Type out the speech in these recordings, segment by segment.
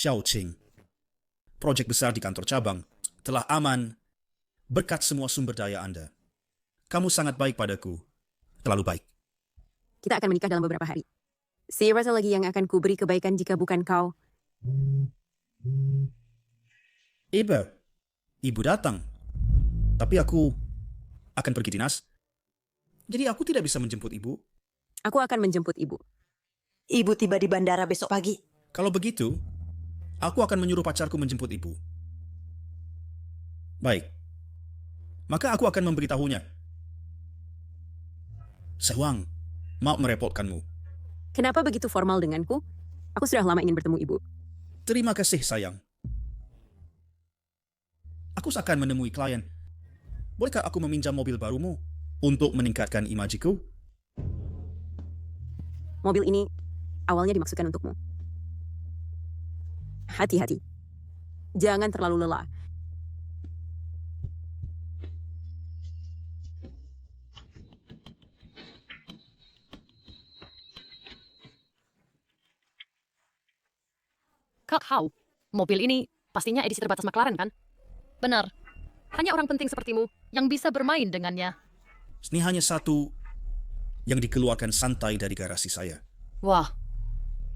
Xiaoqing. Proyek besar di kantor cabang telah aman berkat semua sumber daya Anda. Kamu sangat baik padaku. Terlalu baik. Kita akan menikah dalam beberapa hari. Siapa lagi yang akan kuberi kebaikan jika bukan kau? Ibu datang. Tapi aku akan pergi dinas. Jadi aku tidak bisa menjemput ibu. Aku akan menjemput ibu. Ibu tiba di bandara besok pagi. Kalau begitu, aku akan menyuruh pacarku menjemput ibu. Baik. Maka aku akan memberitahunya. Sewang, mau merepotkanmu. Kenapa begitu formal denganku? Aku sudah lama ingin bertemu ibu. Terima kasih, sayang. Aku akan menemui klien. Bolehkah aku meminjam mobil barumu untuk meningkatkan imajiku? Mobil ini awalnya dimaksudkan untukmu. Hati-hati. Jangan terlalu lelah. Kak Hao, mobil ini pastinya edisi terbatas McLaren kan? Benar. Hanya orang penting sepertimu yang bisa bermain dengannya. Ini hanya satu yang dikeluarkan santai dari garasi saya. Wah,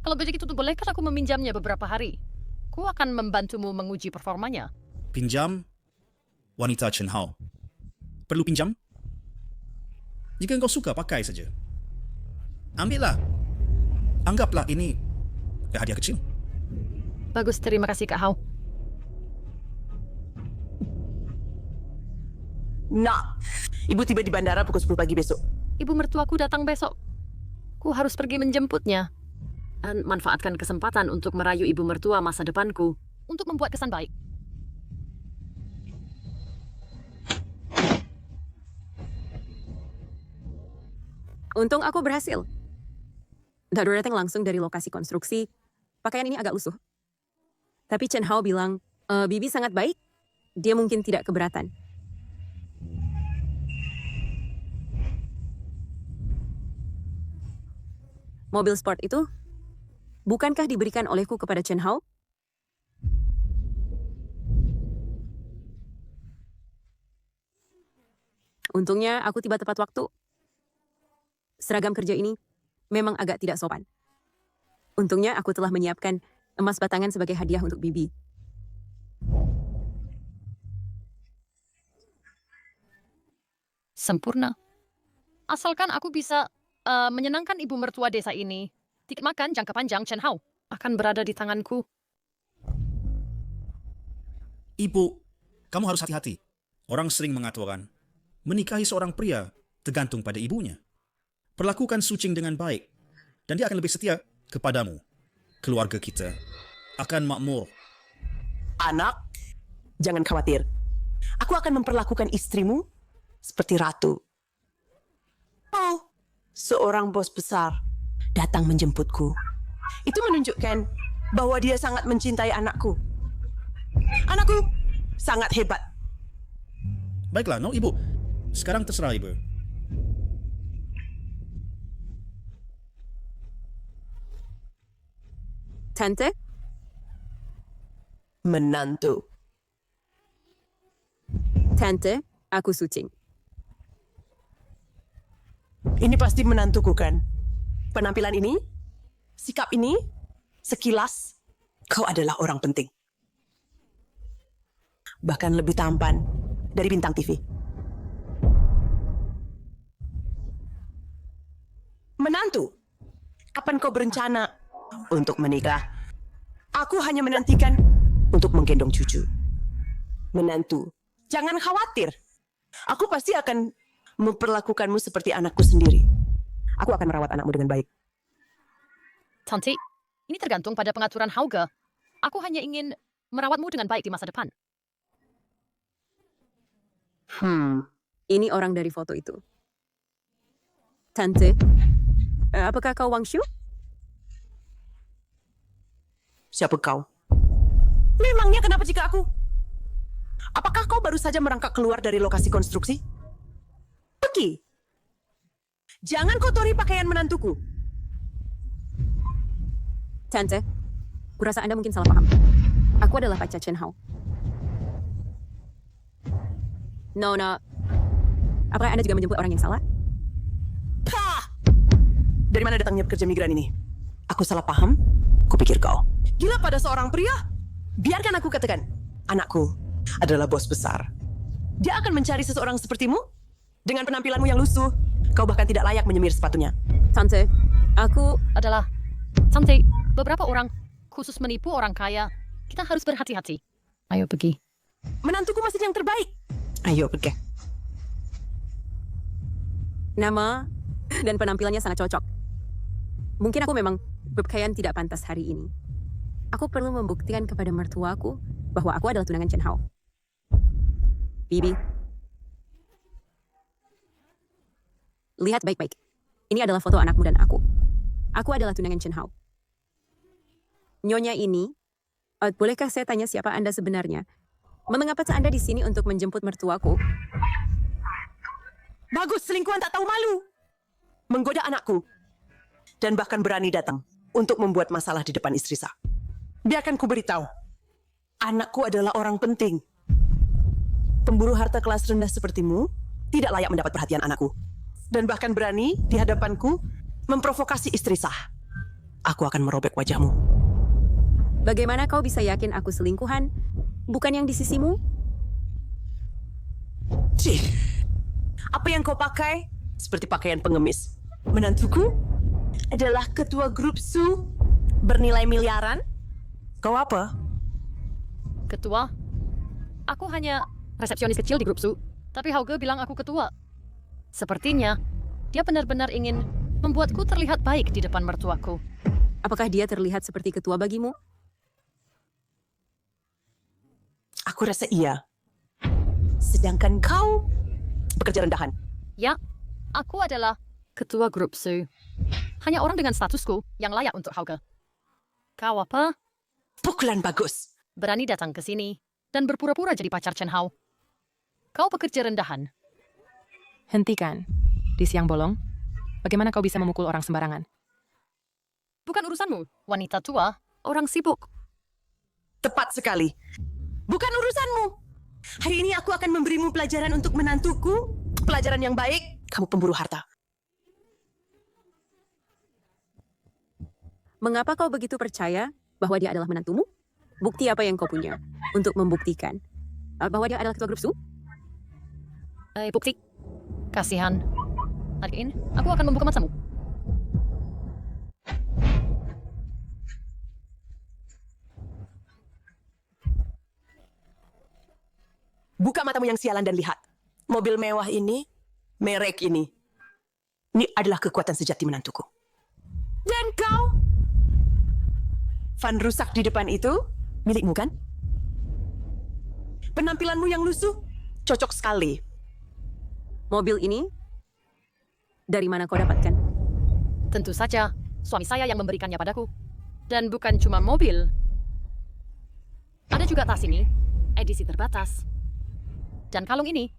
kalau begitu bolehkah aku meminjamnya beberapa hari? Ku akan membantumu menguji performanya. Pinjam wanita Chen Hao. Perlu pinjam? Jika engkau suka, pakai saja. Ambillah. Anggaplah ini hadiah kecil. Bagus, terima kasih Kak Hao. Nah, ibu tiba di bandara pukul 10 pagi besok. Ibu mertuaku datang besok. Ku harus pergi menjemputnya. Dan manfaatkan kesempatan untuk merayu ibu mertua masa depanku. Untuk membuat kesan baik. Untung aku berhasil. Daru datang langsung dari lokasi konstruksi. Pakaian ini agak lusuh. Tapi Chen Hao bilang, Bibi sangat baik. Dia mungkin tidak keberatan. Mobil sport itu, bukankah diberikan olehku kepada Chen Hao? Untungnya aku tiba tepat waktu. Seragam kerja ini memang agak tidak sopan. Untungnya aku telah menyiapkan emas batangan sebagai hadiah untuk Bibi. Sempurna. Asalkan aku bisa menyenangkan ibu mertua desa ini. Tiket makan jangka panjang Chen Hao akan berada di tanganku. Ibu, kamu harus hati-hati. Orang sering mengatakan, menikahi seorang pria tergantung pada ibunya. Perlakukan Sucing dengan baik, dan dia akan lebih setia kepadamu. Keluarga kita akan makmur. Anak, jangan khawatir. Aku akan memperlakukan istrimu seperti ratu. Oh, seorang bos besar datang menjemputku. Itu menunjukkan bahwa dia sangat mencintai anakku. Anakku sangat hebat. Baiklah, no ibu. Sekarang terserah ibu. Tante, Menantu. Tante, aku Sucing. Ini pasti menantuku kan? Penampilan ini, sikap ini, sekilas, kau adalah orang penting. Bahkan lebih tampan dari bintang TV. Menantu, kapan kau berencana untuk menikah? Aku hanya menantikan untuk menggendong cucu. Menantu, jangan khawatir. Aku pasti akan memperlakukanmu seperti anakku sendiri. Aku akan merawat anakmu dengan baik. Tante, ini tergantung pada pengaturan Hauge. Aku hanya ingin merawatmu dengan baik di masa depan. Ini orang dari foto itu. Tante, apakah kau Wang Shu? Siapa kau? Memangnya kenapa jika aku? Apakah kau baru saja merangkak keluar dari lokasi konstruksi? Pergi. Jangan kotori pakaian menantuku. Tante, Kurasa Anda mungkin salah paham. Aku adalah pacar Chen Hao. Nona, apakah Anda juga menjemput orang yang salah? Hah! Dari mana datangnya pekerja migran ini? Aku salah paham? Kupikir kau. Gila pada seorang pria? Biarkan aku katakan. Anakku adalah bos besar. Dia akan mencari seseorang sepertimu? Dengan penampilanmu yang lusuh, kau bahkan tidak layak menyemir sepatunya. Tante, aku... Adalah, Tante, beberapa orang khusus menipu orang kaya. Kita harus berhati-hati. Ayo pergi. Menantuku masih yang terbaik. Ayo pergi. Nama dan penampilannya sangat cocok. Mungkin aku memang berpakaian tidak pantas hari ini. Aku perlu membuktikan kepada mertuaku bahwa aku adalah tunangan Chen Hao. Bibi, lihat baik-baik. Ini adalah foto anakmu dan aku. Aku adalah tunangan Chen Hao. Nyonya ini, bolehkah saya tanya siapa Anda sebenarnya? Mengapa Anda di sini untuk menjemput mertuaku? Bagus, selingkuhan tak tahu malu. Menggoda anakku. Dan bahkan berani datang untuk membuat masalah di depan istri sah. Biarkan ku beritahu. Anakku adalah orang penting. Pemburu harta kelas rendah sepertimu tidak layak mendapat perhatian anakku. Dan bahkan berani di hadapanku memprovokasi istri sah. Aku akan merobek wajahmu. Bagaimana kau bisa yakin aku selingkuhan? Bukan yang di sisimu? Cih, apa yang kau pakai? Seperti pakaian pengemis. Menantuku adalah ketua grup Su bernilai miliaran. Kau apa? Ketua? Aku hanya resepsionis kecil di grup Su. Tapi Hauge bilang aku ketua. Sepertinya, dia benar-benar ingin membuatku terlihat baik di depan mertuaku. Apakah dia terlihat seperti ketua bagimu? Aku rasa iya. Sedangkan kau bekerja rendahan. Ya, aku adalah ketua grup Su. Hanya orang dengan statusku yang layak untuk Hauge. Kau apa? Pukulan bagus. Berani datang ke sini dan berpura-pura jadi pacar Chen Hao. Kau pekerja rendahan. Hentikan. Di siang bolong, bagaimana kau bisa memukul orang sembarangan? Bukan urusanmu, wanita tua, orang sibuk. Tepat sekali. Bukan urusanmu. Hari ini aku akan memberimu pelajaran untuk menantuku. Pelajaran yang baik. Kamu pemburu harta. Mengapa kau begitu percaya bahwa dia adalah menantumu? Bukti apa yang kau punya untuk membuktikan bahwa dia adalah ketua grup Su? Bukti. Kasihan. Hari ini, aku akan membuka matamu. Buka matamu yang sialan dan lihat. Mobil mewah ini, merek ini. Ini adalah kekuatan sejati menantuku. Dan kau? Van rusak di depan itu, milikmu kan? Penampilanmu yang lusuh, cocok sekali. Mobil ini, dari mana kau dapatkan? Tentu saja, suami saya yang memberikannya padaku. Dan bukan cuma mobil. Ada juga tas ini, edisi terbatas. Dan kalung ini.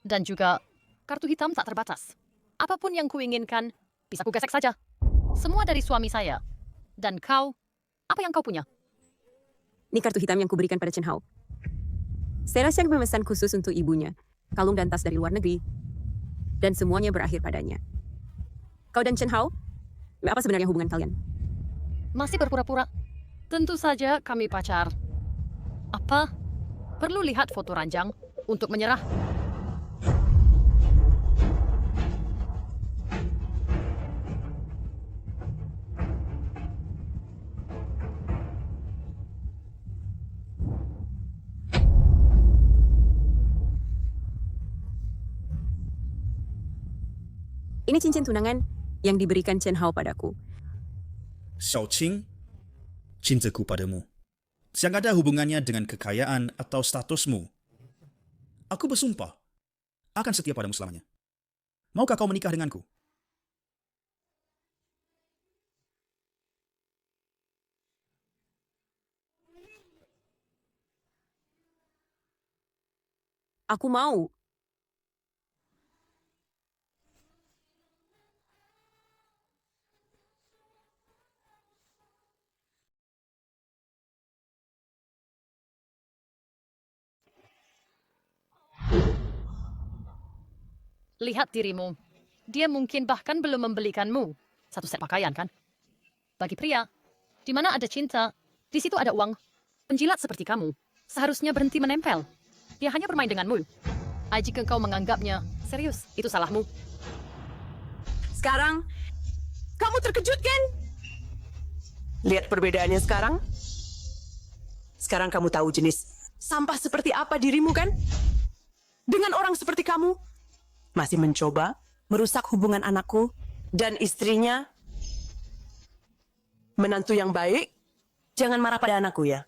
Dan juga kartu hitam tak terbatas. Apapun yang kuinginkan, bisa kugesek saja. Semua dari suami saya. Dan kau, apa yang kau punya? Ini kartu hitam yang kuberikan pada Chen Hao. Saya rasa memesan khusus untuk ibunya. Kalung dan tas dari luar negeri. Dan semuanya berakhir padanya. Kau dan Chen Hao, apa sebenarnya hubungan kalian? Masih berpura-pura. Tentu saja kami pacar. Apa? Perlu lihat foto ranjang untuk menyerah. Ini cincin tunangan yang diberikan Chen Hao padaku. Xiao Qing, cintaku padamu. Yang ada hubungannya dengan kekayaan atau statusmu. Aku bersumpah, akan setia padamu selamanya. Maukah kau menikah denganku? Aku mau. lihat dirimu. Dia mungkin bahkan belum membelikanmu satu set pakaian, kan? Bagi pria, di mana ada cinta, di situ ada uang. Penjilat seperti kamu seharusnya berhenti menempel. Dia hanya bermain denganmu. Jika kau menganggapnya serius, itu salahmu. Sekarang, kamu terkejut kan? Lihat perbedaannya sekarang. Sekarang kamu tahu jenis sampah seperti apa dirimu kan? Dengan orang seperti kamu, masih mencoba merusak hubungan anakku dan istrinya. Menantu yang baik, jangan marah pada anakku ya.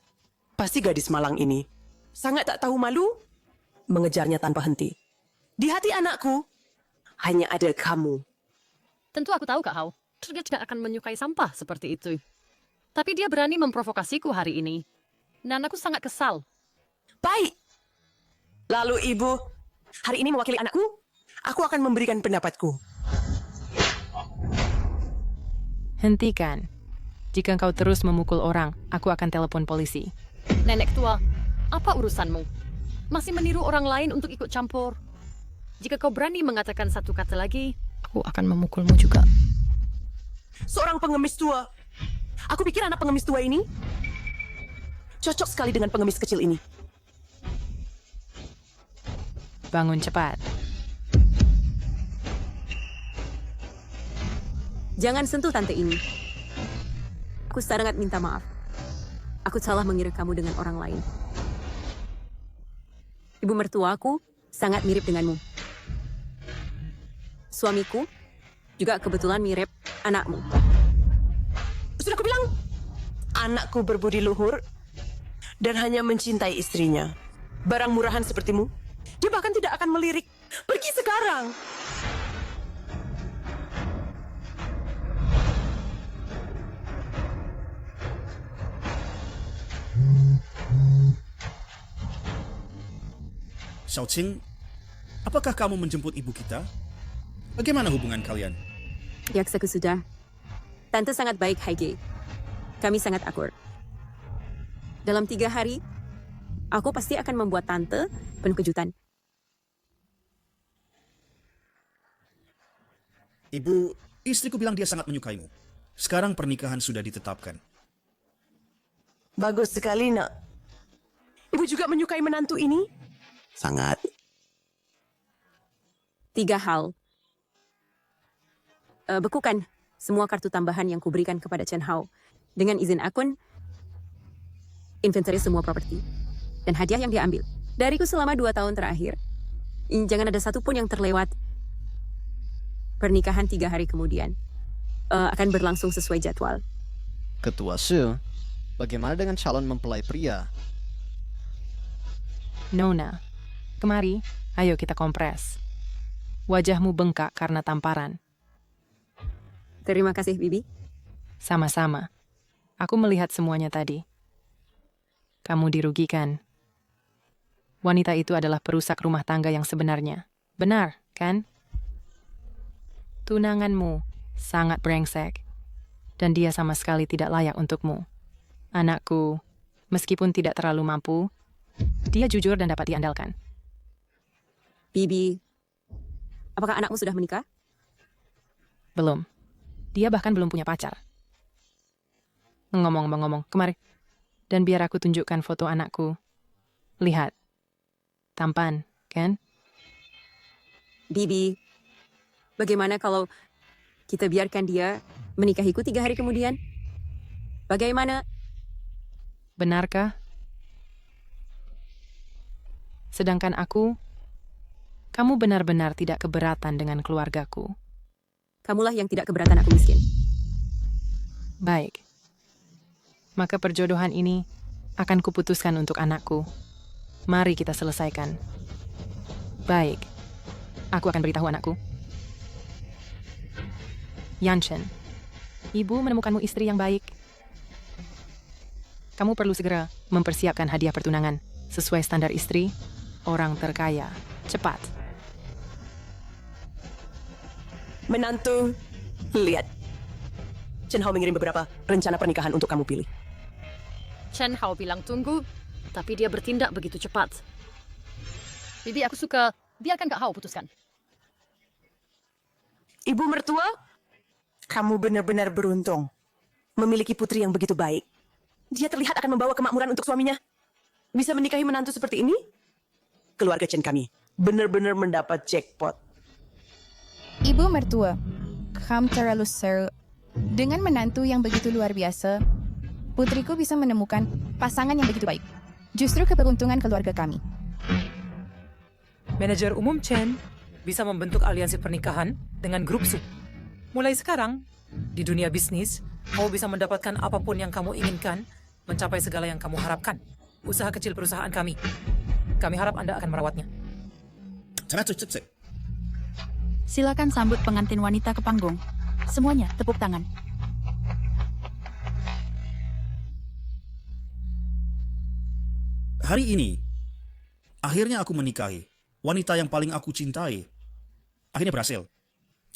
Pasti gadis malang ini sangat tak tahu malu mengejarnya tanpa henti. Di hati anakku, hanya ada kamu. Tentu aku tahu, Kak Hao. Dia tidak akan menyukai sampah seperti itu. Tapi dia berani memprovokasiku hari ini. Dan aku sangat kesal. Baik. Lalu ibu, hari ini mewakili anakku, aku akan memberikan pendapatku. Hentikan. Jika engkau terus memukul orang, aku akan telepon polisi. Nenek tua, apa urusanmu? Masih meniru orang lain untuk ikut campur. Jika kau berani mengatakan satu kata lagi, aku akan memukulmu juga. Seorang pengemis tua. Aku pikir anak pengemis tua ini cocok sekali dengan pengemis kecil ini. Bangun cepat. Jangan sentuh tante ini. Aku sangat minta maaf. Aku salah mengira kamu dengan orang lain. Ibu mertuaku sangat mirip denganmu. Suamiku juga kebetulan mirip anakmu. Sudah aku bilang, anakku berbudi luhur dan hanya mencintai istrinya. Barang murahan sepertimu, dia bahkan tidak akan melirik. Pergi sekarang. Xiaoqing, apakah kamu menjemput ibu kita? Bagaimana hubungan kalian? Yaksaku sudah. Tante sangat baik, Haige. Kami sangat akur. Dalam 3 hari, aku pasti akan membuat tante penuh kejutan. Ibu, istriku bilang dia sangat menyukaimu. Sekarang pernikahan sudah ditetapkan. Bagus sekali, nak. Ibu juga menyukai menantu ini? Sangat. 3 hal. Bekukan semua kartu tambahan yang kuberikan kepada Chen Hao. Dengan izin akun, inventaris semua properti. Dan hadiah yang diambil. Dariku selama 2 tahun terakhir. Jangan ada satupun yang terlewat. Pernikahan 3 hari kemudian. Akan berlangsung sesuai jadwal. Ketua Su, bagaimana dengan calon mempelai pria? Nona, kemari, ayo kita kompres. Wajahmu bengkak karena tamparan. Terima kasih, Bibi. Sama-sama. Aku melihat semuanya tadi. Kamu dirugikan. Wanita itu adalah perusak rumah tangga yang sebenarnya. Benar, kan? Tunanganmu sangat brengsek. Dan dia sama sekali tidak layak untukmu. Anakku, meskipun tidak terlalu mampu, dia jujur dan dapat diandalkan. Bibi, apakah anakmu sudah menikah? Belum. Dia bahkan belum punya pacar. Ngomong-ngomong, kemari. Dan biar aku tunjukkan foto anakku. Lihat. Tampan, kan? Bibi, bagaimana kalau kita biarkan dia menikahiku 3 hari kemudian? Bagaimana? Benarkah? Sedangkan aku, kamu benar-benar tidak keberatan dengan keluargaku. Kamulah yang tidak keberatan aku miskin. Baik. Maka perjodohan ini akan kuputuskan untuk anakku. Mari kita selesaikan. Baik. Aku akan beritahu anakku. Yanchen, ibu menemukanmu istri yang baik. Kamu perlu segera mempersiapkan hadiah pertunangan sesuai standar istri orang terkaya. Cepat. Menantu, lihat. Chen Hao mengirim beberapa rencana pernikahan untuk kamu pilih. Chen Hao bilang tunggu, tapi dia bertindak begitu cepat. Bibi, aku suka. Biarkan Kak Hao putuskan. Ibu mertua, kamu benar-benar beruntung memiliki putri yang begitu baik. Dia terlihat akan membawa kemakmuran untuk suaminya. Bisa menikahi menantu seperti ini? Keluarga Chen kami benar-benar mendapat jackpot. Ibu mertua, kamu terlalu seru. Dengan menantu yang begitu luar biasa, putriku bisa menemukan pasangan yang begitu baik. Justru keberuntungan keluarga kami. Manajer umum Chen bisa membentuk aliansi pernikahan dengan grup Su. Mulai sekarang, di dunia bisnis, kamu bisa mendapatkan apapun yang kamu inginkan, mencapai segala yang kamu harapkan. Usaha kecil perusahaan kami. Kami harap Anda akan merawatnya. Silakan sambut pengantin wanita ke panggung. Semuanya tepuk tangan. Hari ini, akhirnya aku menikahi wanita yang paling aku cintai. Akhirnya berhasil.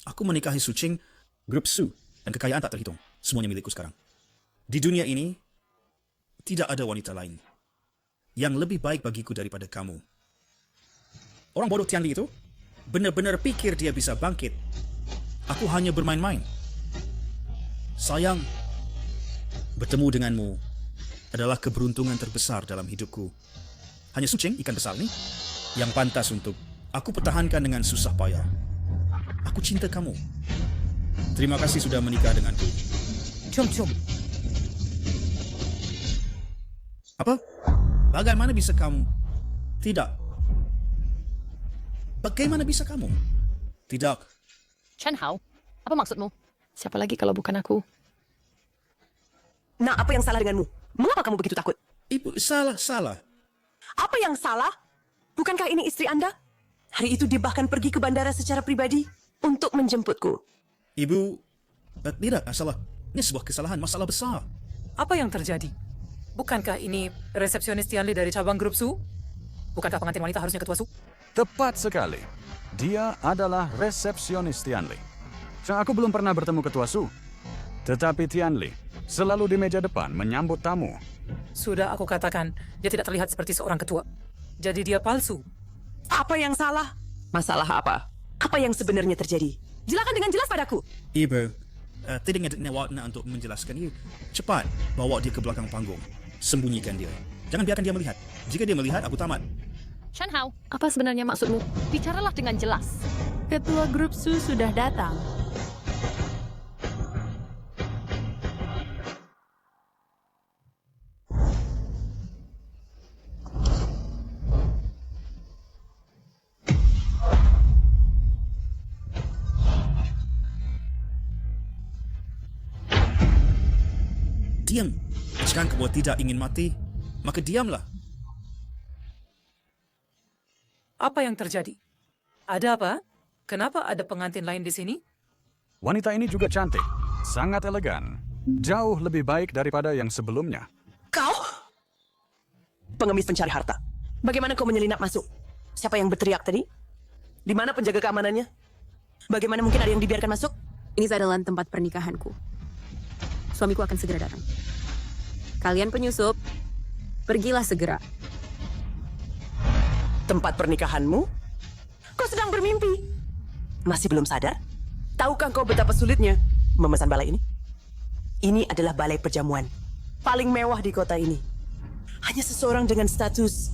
Aku menikahi Su Qing, grup Su, dan kekayaan tak terhitung. Semuanya milikku sekarang. Di dunia ini, tidak ada wanita lain yang lebih baik bagiku daripada kamu. Orang bodoh Tianli itu benar-benar pikir dia bisa bangkit. Aku hanya bermain-main. Sayang, bertemu denganmu adalah keberuntungan terbesar dalam hidupku. Hanya Su Qing, ikan besar ini, yang pantas untuk aku pertahankan dengan susah payah. Aku cinta kamu. Terima kasih sudah menikah denganku. Cum-cum. Apa? Bagaimana bisa kamu? Tidak. Bagaimana bisa kamu? Tidak. Chen Hao, apa maksudmu? Siapa lagi kalau bukan aku? Nah, apa yang salah denganmu? Mengapa kamu begitu takut? Ibu, salah. Apa yang salah? Bukankah ini istri Anda? Hari itu dia bahkan pergi ke bandara secara pribadi untuk menjemputku. Ibu, tidak, salah. Ini sebuah kesalahan, masalah besar. Apa yang terjadi? Bukankah ini resepsionis Tianli dari cabang grup Su? Bukankah pengantin wanita harusnya ketua Su? Tepat sekali. Dia adalah resepsionis Tianli. Aku belum pernah bertemu ketua Su. Tetapi Tianli selalu di meja depan menyambut tamu. Sudah aku katakan, dia tidak terlihat seperti seorang ketua. Jadi dia palsu. Apa yang salah? Masalah apa? Apa yang sebenarnya terjadi? Jelaskan dengan jelas padaku. Ibu, tidak ada waktu untuk menjelaskan. Cepat bawa dia ke belakang panggung. Sembunyikan dia. Jangan biarkan dia melihat. Jika dia melihat, aku tamat. Chen Hao, apa sebenarnya maksudmu? Bicaralah dengan jelas. Ketua grup Su sudah datang. Diam. Jika kamu tidak ingin mati, maka diamlah. Apa yang terjadi? Ada apa? Kenapa ada pengantin lain di sini? Wanita ini juga cantik, sangat elegan. Jauh lebih baik daripada yang sebelumnya. Kau? Pengemis pencari harta. Bagaimana kau menyelinap masuk? Siapa yang berteriak tadi? Di mana penjaga keamanannya? Bagaimana mungkin ada yang dibiarkan masuk? Ini adalah tempat pernikahanku. Suamiku akan segera datang. Kalian penyusup, pergilah segera. Tempat pernikahanmu? Kau sedang bermimpi. Masih belum sadar? Tahukah kau betapa sulitnya memesan balai ini? Ini adalah balai perjamuan paling mewah di kota ini. Hanya seseorang dengan status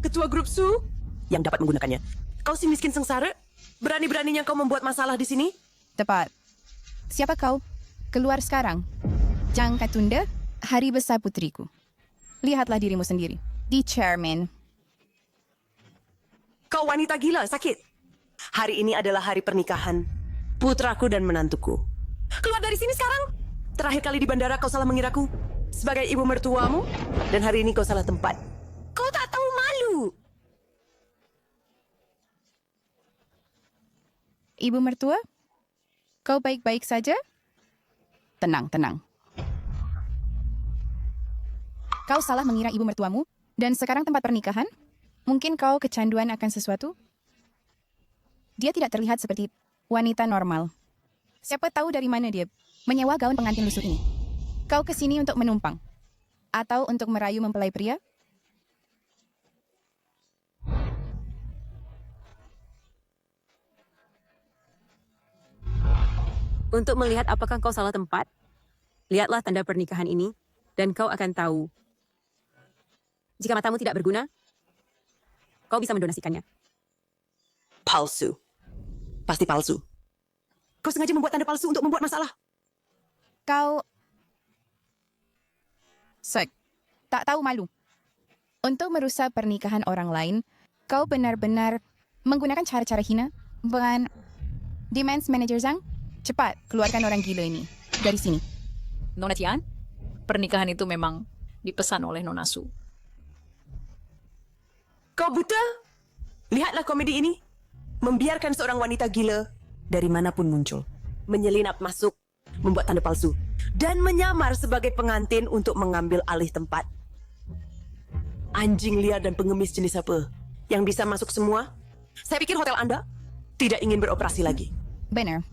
ketua grup Su yang dapat menggunakannya. Kau si miskin sengsara? Berani-beraninya kau membuat masalah di sini? Tepat. Siapa kau? Keluar sekarang. Jangan kau tunda hari besar putriku. Lihatlah dirimu sendiri. Di chairman. Kau wanita gila, sakit. Hari ini adalah hari pernikahan putraku dan menantuku. Keluar dari sini sekarang. Terakhir kali di bandara kau salah mengiraku sebagai ibu mertuamu, dan hari ini kau salah tempat. Kau tak tahu malu. Ibu mertua? Kau baik-baik saja? Tenang, tenang. Kau salah mengira ibu mertuamu, dan sekarang tempat pernikahan? Mungkin kau kecanduan akan sesuatu? Dia tidak terlihat seperti wanita normal. Siapa tahu dari mana dia menyewa gaun pengantin lusuh ini. Kau kesini untuk menumpang? Atau untuk merayu mempelai pria? Untuk melihat apakah kau salah tempat, lihatlah tanda pernikahan ini, dan kau akan tahu. Jika matamu tidak berguna, kau bisa mendonasikannya. Palsu. Pasti palsu. Kau sengaja membuat tanda palsu untuk membuat masalah. Kau... Sek, tak tahu malu. Untuk merusak pernikahan orang lain, kau benar-benar menggunakan cara-cara hina. Bukan... Demands Manager Zhang, cepat keluarkan orang gila ini dari sini. Nona Tian, pernikahan itu memang dipesan oleh Nona Su. Kau buta? Lihatlah komedi ini. Membiarkan seorang wanita gila dari manapun muncul. Menyelinap masuk, membuat tanda palsu. Dan menyamar sebagai pengantin untuk mengambil alih tempat. Anjing liar dan pengemis jenis apa yang bisa masuk semua? Saya pikir hotel Anda tidak ingin beroperasi lagi. Benar.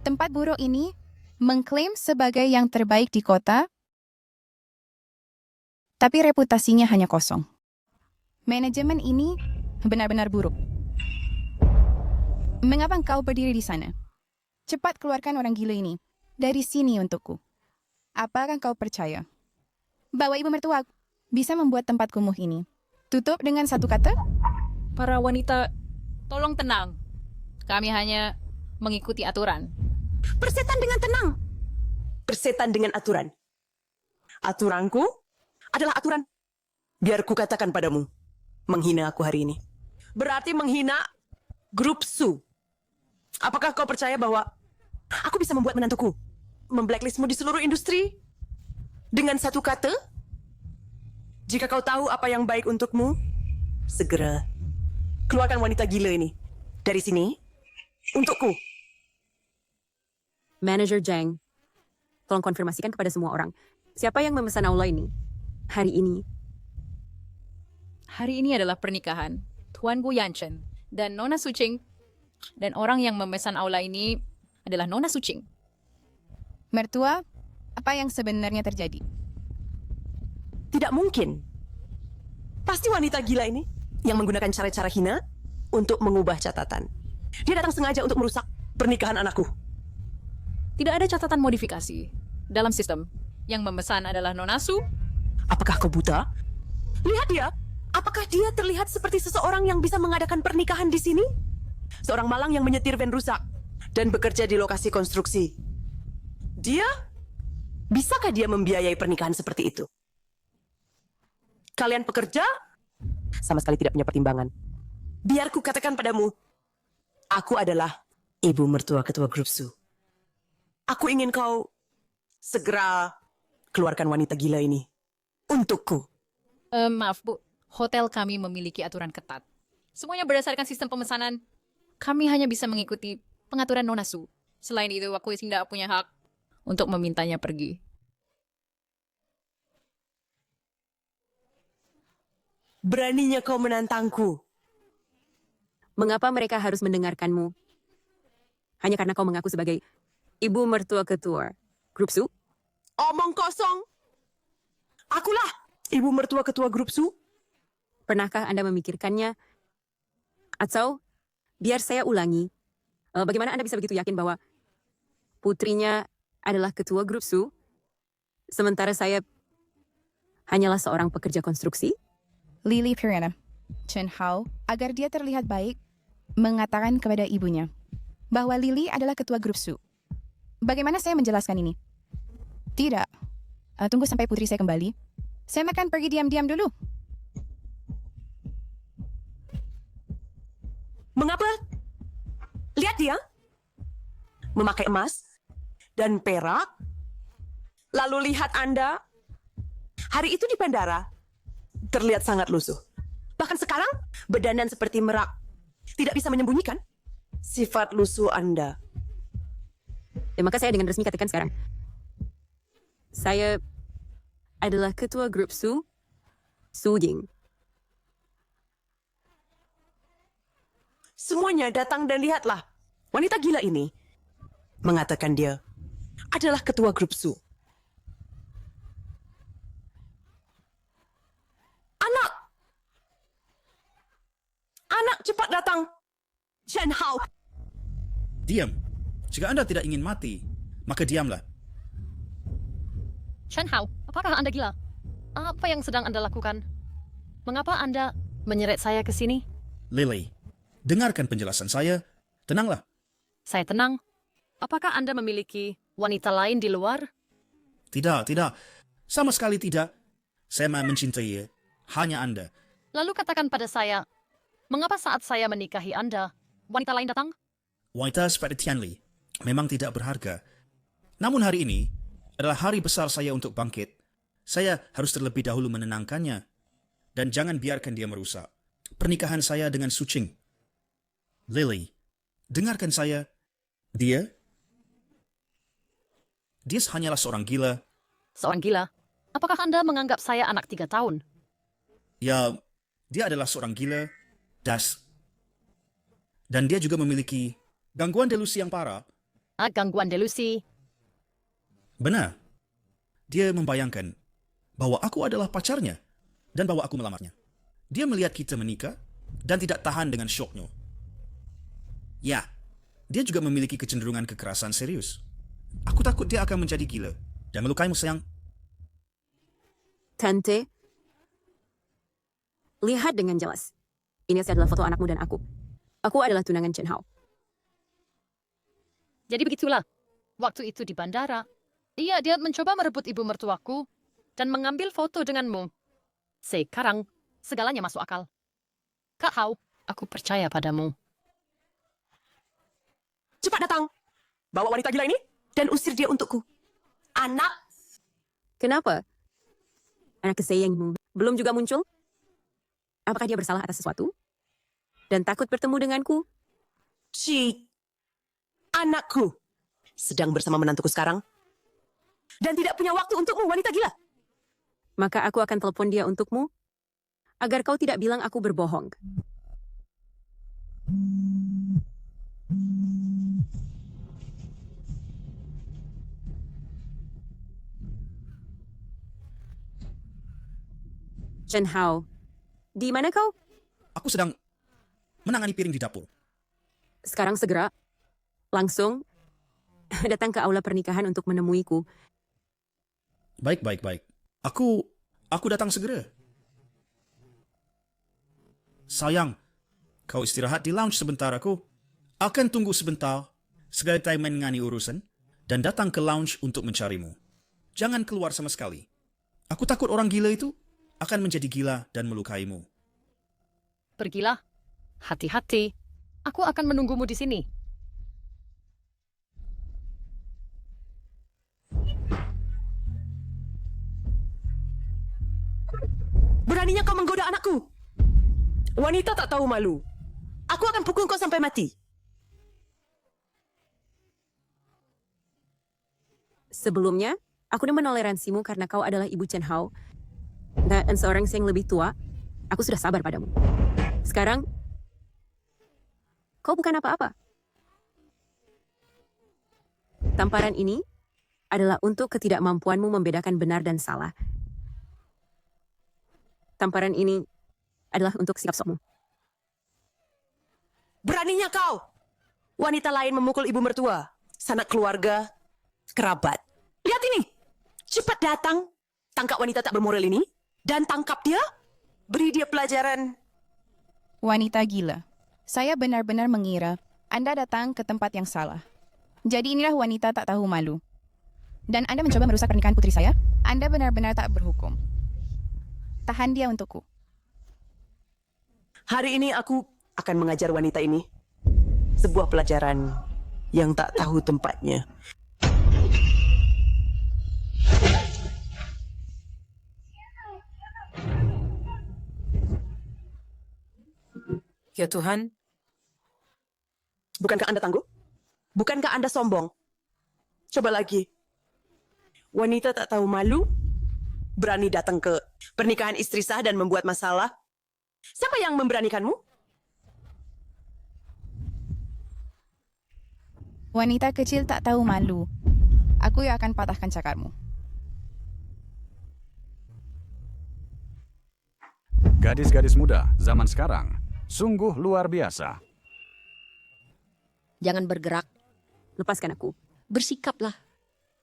Tempat buruk ini mengklaim sebagai yang terbaik di kota, tapi reputasinya hanya kosong. Manajemen ini benar-benar buruk. Mengapa kau berdiri di sana? Cepat keluarkan orang gila ini dari sini untukku. Apakah kau percaya bahwa ibu mertua bisa membuat tempat kumuh ini tutup dengan satu kata? Para wanita, tolong tenang. Kami hanya mengikuti aturan. Bersetan dengan tenang. Bersetan dengan aturan. Aturanku adalah aturan. Biar ku katakan padamu, menghina aku hari ini berarti menghina grup Su. Apakah kau percaya bahwa aku bisa membuat menantuku memblacklistmu di seluruh industri dengan satu kata? Jika kau tahu apa yang baik untukmu, segera keluarkan wanita gila ini dari sini untukku. Manager Zhang, tolong konfirmasikan kepada semua orang. Siapa yang memesan aula ini hari ini? Hari ini adalah pernikahan Tuan Gu Yanchen dan Nona Sucing. Dan orang yang memesan aula ini adalah Nona Sucing. Mertua, apa yang sebenarnya terjadi? Tidak mungkin. Pasti wanita gila ini yang menggunakan cara-cara hina untuk mengubah catatan. Dia datang sengaja untuk merusak pernikahan anakku. Tidak ada catatan modifikasi dalam sistem. Yang memesan adalah Nona Su. Apakah kau buta? Lihat dia. Apakah dia terlihat seperti seseorang yang bisa mengadakan pernikahan di sini? Seorang malang yang menyetir van rusak dan bekerja di lokasi konstruksi. Bisakah dia membiayai pernikahan seperti itu? Kalian pekerja? Sama sekali tidak punya pertimbangan. Biar ku katakan padamu, aku adalah ibu mertua ketua grup Su. Aku ingin kau segera keluarkan wanita gila ini untukku. Maaf Bu, hotel kami memiliki aturan ketat. Semuanya berdasarkan sistem pemesanan. Kami hanya bisa mengikuti pengaturan Nona Su. Selain itu, aku tidak punya hak untuk memintanya pergi. Beraninya kau menantangku. Mengapa mereka harus mendengarkanmu? Hanya karena kau mengaku sebagai ibu mertua ketua grup Su? Omong kosong. Akulah ibu mertua ketua grup Su. Pernahkah Anda memikirkannya? Atau, biar saya ulangi, bagaimana Anda bisa begitu yakin bahwa putrinya adalah ketua grup Su, sementara saya hanyalah seorang pekerja konstruksi? Lily Pirana, Chen Hao, agar dia terlihat baik, mengatakan kepada ibunya bahwa Lily adalah ketua grup Su. Bagaimana saya menjelaskan ini? Tidak. Tunggu sampai putri saya kembali. Saya akan pergi diam-diam dulu. Mengapa? Lihat dia. Memakai emas dan perak. Lalu lihat Anda. Hari itu di bandara. Terlihat sangat lusuh. Bahkan sekarang, berdandan seperti merak. Tidak bisa menyembunyikan sifat lusuh Anda. Maka saya dengan resmi katakan sekarang. Saya adalah ketua grup Su, Su Ying. Semuanya datang dan lihatlah. Wanita gila ini mengatakan dia adalah ketua grup Su. Anak cepat datang. Chen Hao. Diam. Jika Anda tidak ingin mati, maka diamlah. Chen Hao, apakah Anda gila? Apa yang sedang Anda lakukan? Mengapa Anda menyeret saya ke sini? Lily, dengarkan penjelasan saya. Tenanglah. Saya tenang. Apakah Anda memiliki wanita lain di luar? Tidak. Sama sekali tidak. Saya mencintai hanya Anda. Lalu katakan pada saya, mengapa saat saya menikahi Anda, wanita lain datang? Wanita seperti Tianli memang tidak berharga. Namun hari ini adalah hari besar saya untuk bangkit. Saya harus terlebih dahulu menenangkannya. Dan jangan biarkan dia merusak pernikahan saya dengan Su Qing. Lily, dengarkan saya. Dia hanyalah seorang gila. Seorang gila? Apakah Anda menganggap saya anak 3 tahun? Ya, dia adalah seorang gila, dan dia juga memiliki gangguan delusi yang parah. Gangguan delusi? Benar. Dia membayangkan bahwa aku adalah pacarnya dan bahwa aku melamarnya. Dia melihat kita menikah dan tidak tahan dengan syoknya. Ya, dia juga memiliki kecenderungan kekerasan serius. Aku takut dia akan menjadi gila dan melukaimu, sayang. Tante, lihat dengan jelas. Ini adalah foto anakmu dan aku. Aku adalah tunangan Chen Hao. Jadi begitulah. Waktu itu di bandara, dia mencoba merebut ibu mertuaku dan mengambil foto denganmu. Sekarang, segalanya masuk akal. Kak Hao, aku percaya padamu. Cepat datang. Bawa wanita gila ini dan usir dia untukku. Anak. Kenapa? Anak kesayanganmu belum juga muncul? Apakah dia bersalah atas sesuatu? Dan takut bertemu denganku? Anakku sedang bersama menantuku sekarang. Dan tidak punya waktu untukmu, wanita gila. Maka aku akan telepon dia untukmu, agar kau tidak bilang aku berbohong. Chen Hao, di mana kau? Aku sedang menangani piring di dapur. Sekarang segera, langsung datang ke aula pernikahan untuk menemuiku. Baik. Aku datang segera. Sayang, kau istirahat di lounge sebentar. Aku akan tunggu sebentar, sekalian menangani urusan, dan datang ke lounge untuk mencarimu. Jangan keluar sama sekali. Aku takut orang gila itu akan menjadi gila dan melukaimu. Pergilah. Hati-hati. Aku akan menunggumu di sini. Beraninya kau menggoda anakku. Wanita tak tahu malu. Aku akan pukul kau sampai mati. Sebelumnya, aku sudah menoleransimu karena kau adalah ibu Chen Hao. Dan seorang yang lebih tua, aku sudah sabar padamu. Sekarang, kau bukan apa-apa. Tamparan ini adalah untuk ketidakmampuanmu membedakan benar dan salah. Tamparan ini adalah untuk sikap sokmu. Beraninya kau. Wanita lain memukul ibu mertua, sanak keluarga, kerabat. Lihat ini. Cepat datang, tangkap wanita tak bermoral ini, dan tangkap dia, beri dia pelajaran. Wanita gila. Saya benar-benar mengira Anda datang ke tempat yang salah. Jadi inilah wanita tak tahu malu. Dan Anda mencoba merusak pernikahan putri saya? Anda benar-benar tak berhukum. Tahan dia untukku. Hari ini aku akan mengajar wanita ini sebuah pelajaran yang tak tahu tempatnya. Ya Tuhan, Bukankah Anda tangguh? Bukankah Anda sombong? Coba lagi. Wanita tak tahu malu, berani datang ke pernikahan istri sah dan membuat masalah. Siapa yang memberanikanmu? Wanita kecil tak tahu malu. Aku yang akan patahkan cakarmu. Gadis-gadis muda zaman sekarang sungguh luar biasa. Jangan bergerak. lepaskan aku. Bersikaplah.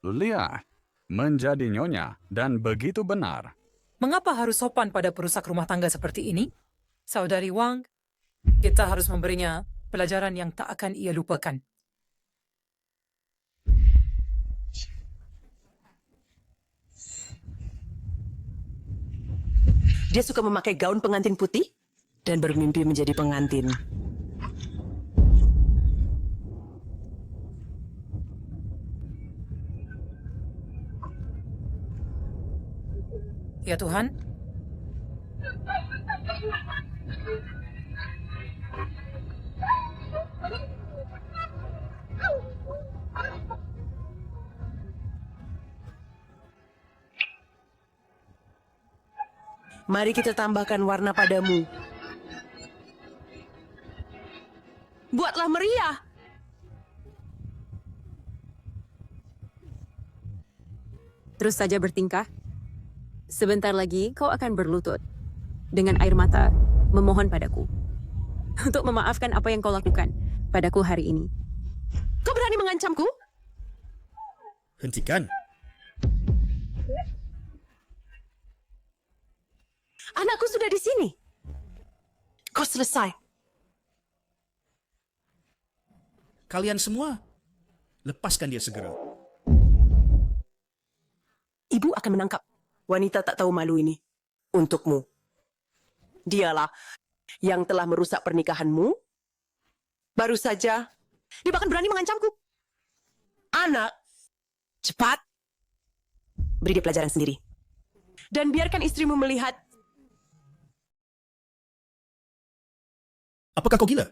Lulia, menjadi nyonya dan begitu benar. Mengapa harus sopan pada perusak rumah tangga seperti ini? Saudari Wang, kita harus memberinya pelajaran yang tak akan ia lupakan. Dia suka memakai gaun pengantin putih dan bermimpi menjadi pengantin. Ya Tuhan, mari kita tambahkan warna padamu. Buatlah meriah. Terus saja bertingkah. Sebentar lagi kau akan berlutut dengan air mata memohon padaku untuk memaafkan apa yang kau lakukan padaku hari ini. Kau berani mengancamku? Hentikan. Anakku sudah di sini. Kau selesai. Kalian semua, lepaskan dia segera. Ibu akan menangkap wanita tak tahu malu ini untukmu. Dialah yang telah merusak pernikahanmu. Baru saja, dia bahkan berani mengancamku. Anak, cepat. Beri dia pelajaran sendiri. Dan biarkan istrimu melihat. Apakah kau gila?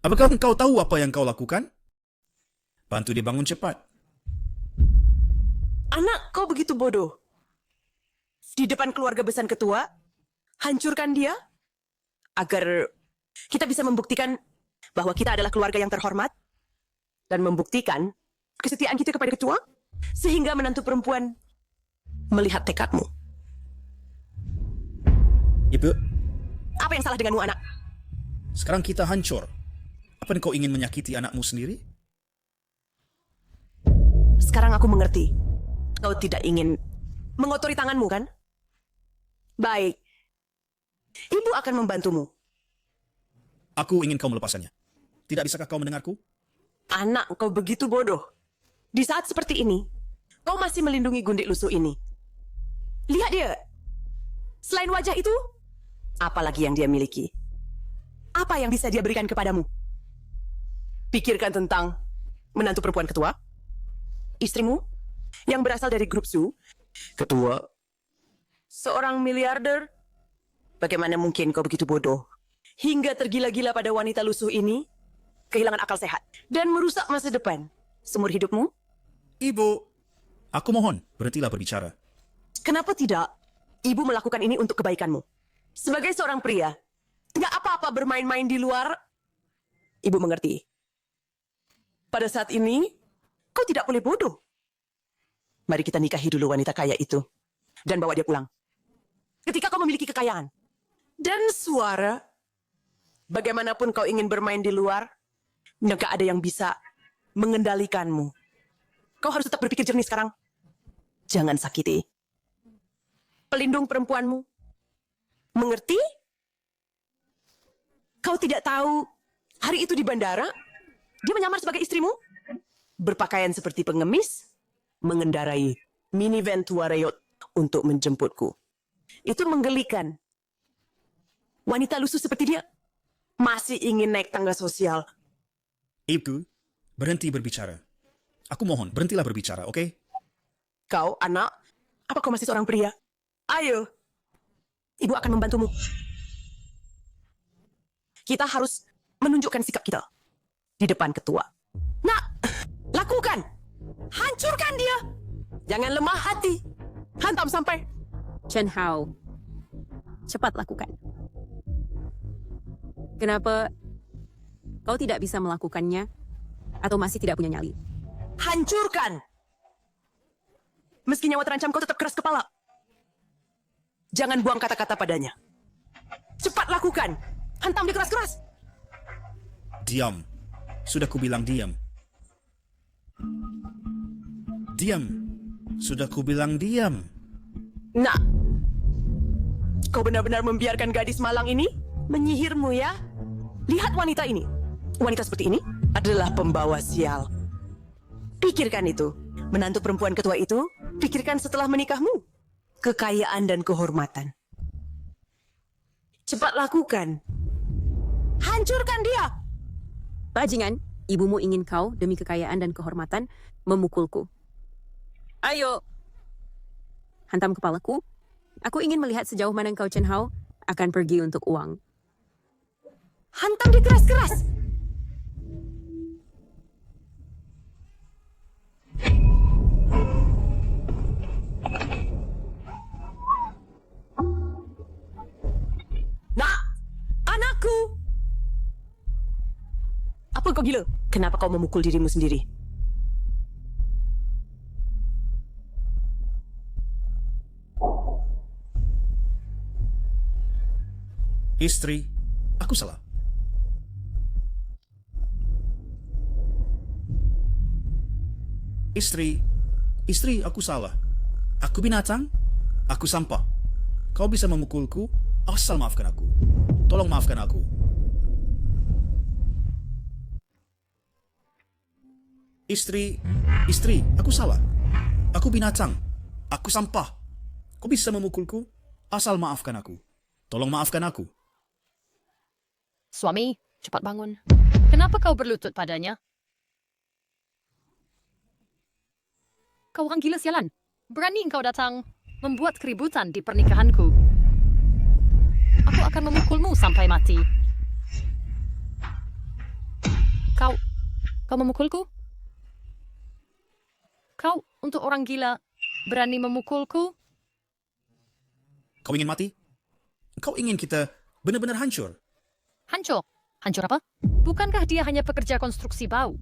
Apakah engkau tahu apa yang kau lakukan? Bantu dia bangun cepat. Anak, kau begitu bodoh. Di depan keluarga besar ketua, hancurkan dia agar kita bisa membuktikan bahwa kita adalah keluarga yang terhormat dan membuktikan kesetiaan kita kepada ketua sehingga menantu perempuan melihat tekadmu. Ibu, Apa yang salah denganmu, anak? sekarang kita hancur. Apa kau ingin menyakiti anakmu sendiri? Sekarang aku mengerti. Kau tidak ingin mengotori tanganmu, kan? Baik. Ibu akan membantumu. Aku ingin kau melepaskannya. Tidak bisakah kau mendengarku? Anak, kau begitu bodoh. Di saat seperti ini, kau masih melindungi gundik lusuh ini. Lihat dia. Selain wajah itu, apa lagi yang dia miliki? Apa yang bisa dia berikan kepadamu? Pikirkan tentang menantu perempuan ketua, istrimu yang berasal dari grup Su, ketua, seorang miliarder. Bagaimana mungkin kau begitu bodoh hingga tergila-gila pada wanita lusuh ini, kehilangan akal sehat dan merusak masa depan seumur hidupmu? Ibu, aku mohon berhentilah berbicara. Kenapa tidak? Ibu melakukan ini untuk kebaikanmu. Sebagai seorang pria, tidak apa-apa bermain-main di luar. Ibu mengerti. Pada saat ini, kau tidak boleh bodoh. Mari kita nikahi dulu wanita kaya itu dan bawa dia pulang. Ketika kau memiliki kekayaan dan suara, bagaimanapun kau ingin bermain di luar, tidak ada yang bisa mengendalikanmu. Kau harus tetap berpikir jernih sekarang. Jangan sakiti pelindung perempuanmu. Mengerti? Kau tidak tahu hari itu di bandara, dia menyamar sebagai istrimu? Berpakaian seperti pengemis, mengendarai minivan tua Reyot untuk menjemputku. Itu menggelikan. Wanita lusuh seperti dia masih ingin naik tangga sosial. Ibu, berhenti berbicara. Aku mohon, berhentilah berbicara, oke? Kau, anak, apa kau masih seorang pria? Ayo, ibu akan membantumu. Kita harus menunjukkan sikap kita di depan ketua. Nak, lakukan. Hancurkan dia. Jangan lemah hati. Hantam sampai. Chen Hao, cepat lakukan. Kenapa kau tidak bisa melakukannya atau masih tidak punya nyali? Hancurkan. Meski nyawa terancam, kau tetap keras kepala. Jangan buang kata-kata padanya. Cepat lakukan. Hantam dia keras-keras. Diam. Sudah kubilang diam. Diam. Sudah kubilang diam. Nak, kau benar-benar membiarkan gadis malang ini menyihirmu ya? Lihat wanita ini. Wanita seperti ini adalah pembawa sial. Pikirkan itu. Menantu perempuan ketua itu, pikirkan setelah menikahmu. Kekayaan dan kehormatan. Cepat lakukan. Hancurkan dia. Bajingan, ibumu ingin kau demi kekayaan dan kehormatan memukulku. Ayo. Hantam kepalaku. Aku ingin melihat sejauh mana kau Chen Hao akan pergi untuk uang. Hantam dia keras-keras. Nak, anakku. Apa kau gila? Kenapa kau memukul dirimu sendiri? Istri, aku salah. Istri, aku salah. Aku binatang, aku sampah. Kau bisa memukulku, asal maafkan aku. Tolong maafkan aku. Istri, aku salah. Aku binatang, aku sampah. Kau bisa memukulku, asal maafkan aku. Tolong maafkan aku. Suami, cepat bangun. Kenapa kau berlutut padanya? Kau orang gila sialan. Berani engkau datang membuat keributan di pernikahanku. Aku akan memukulmu sampai mati. Kau memukulku? Kau untuk orang gila berani memukulku? Kau ingin mati? Kau ingin kita benar-benar hancur? Hancur? Hancur apa? Bukankah dia hanya pekerja konstruksi bau?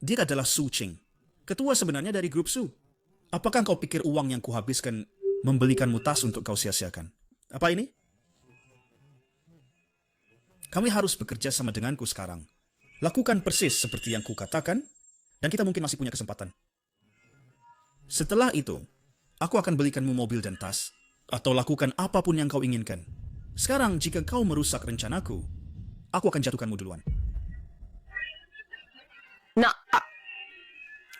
Dia adalah Su Ching, ketua sebenarnya dari grup Su. Apakah kau pikir uang yang kuhabiskan membelikanmu tas untuk kau sia-siakan? Apa ini? Kami harus bekerja sama denganku sekarang. Lakukan persis seperti yang kukatakan, dan kita mungkin masih punya kesempatan. Setelah itu, aku akan belikanmu mobil dan tas, atau lakukan apapun yang kau inginkan. Sekarang, jika kau merusak rencanaku, aku akan jatuhkanmu duluan. Nak,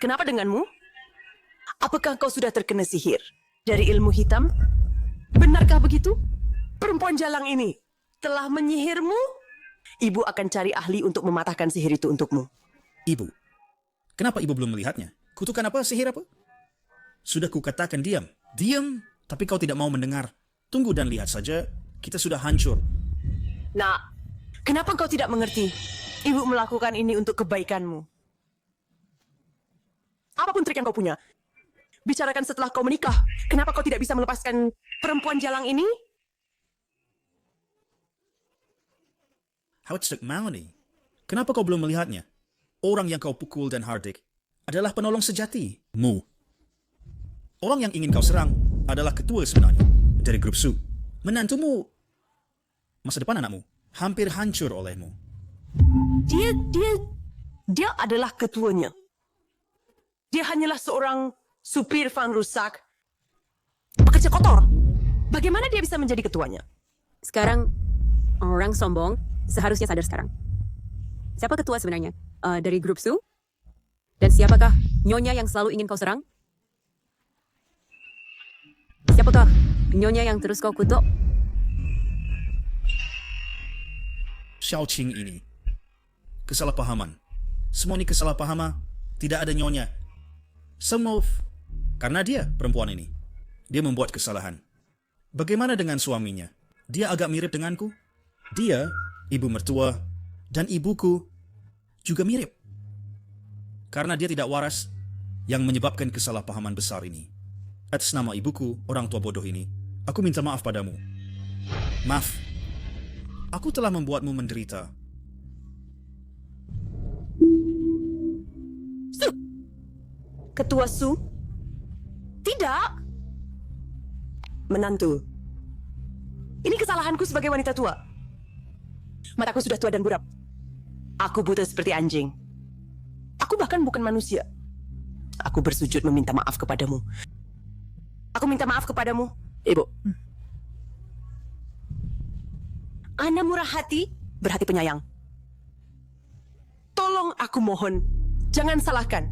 kenapa denganmu? Apakah kau sudah terkena sihir dari ilmu hitam? Benarkah begitu? Perempuan jalang ini telah menyihirmu? Ibu akan cari ahli untuk mematahkan sihir itu untukmu. Ibu, kenapa ibu belum melihatnya? Kutukan apa, sihir apa? Sudah kukatakan diam. Diam, tapi kau tidak mau mendengar. Tunggu dan lihat saja, kita sudah hancur. Nak, kenapa kau tidak mengerti? Ibu melakukan ini untuk kebaikanmu. Apapun trik yang kau punya, bicarakan setelah kau menikah. Kenapa kau tidak bisa melepaskan perempuan jalang ini? Howard Stuck Maloney, kenapa kau belum melihatnya? Orang yang kau pukul dan hardik adalah penolong sejati-mu. Orang yang ingin kau serang adalah ketua sebenarnya dari grup Su. Menantumu, masa depan anakmu, hampir hancur olehmu. Dia adalah ketuanya. Dia hanyalah seorang supir van rusak, pekerja kotor. Bagaimana dia bisa menjadi ketuanya? Sekarang, orang sombong seharusnya sadar sekarang. Siapa ketua sebenarnya dari grup Su? Dan siapakah nyonya yang selalu ingin kau serang? Siapakah nyonya yang terus kau kutuk? Xiao Qing ini. Kesalahpahaman. Semua ini kesalahpahaman. Tidak ada nyonya. Semua karena dia perempuan ini. Dia membuat kesalahan. Bagaimana dengan suaminya? Dia agak mirip denganku. Dia, ibu mertua, dan ibuku juga mirip. Karena dia tidak waras yang menyebabkan kesalahpahaman besar ini. Atas nama ibuku, orang tua bodoh ini, aku minta maaf padamu. Maaf. Aku telah membuatmu menderita. Su! Ketua Su? Tidak. Menantu. Ini kesalahanku sebagai wanita tua. Mataku sudah tua dan buram. Aku buta seperti anjing. bahkan bukan manusia. Aku bersujud meminta maaf kepadamu. Aku minta maaf kepadamu, Ibu. Ana murah hati, berhati penyayang. Tolong aku mohon, jangan salahkan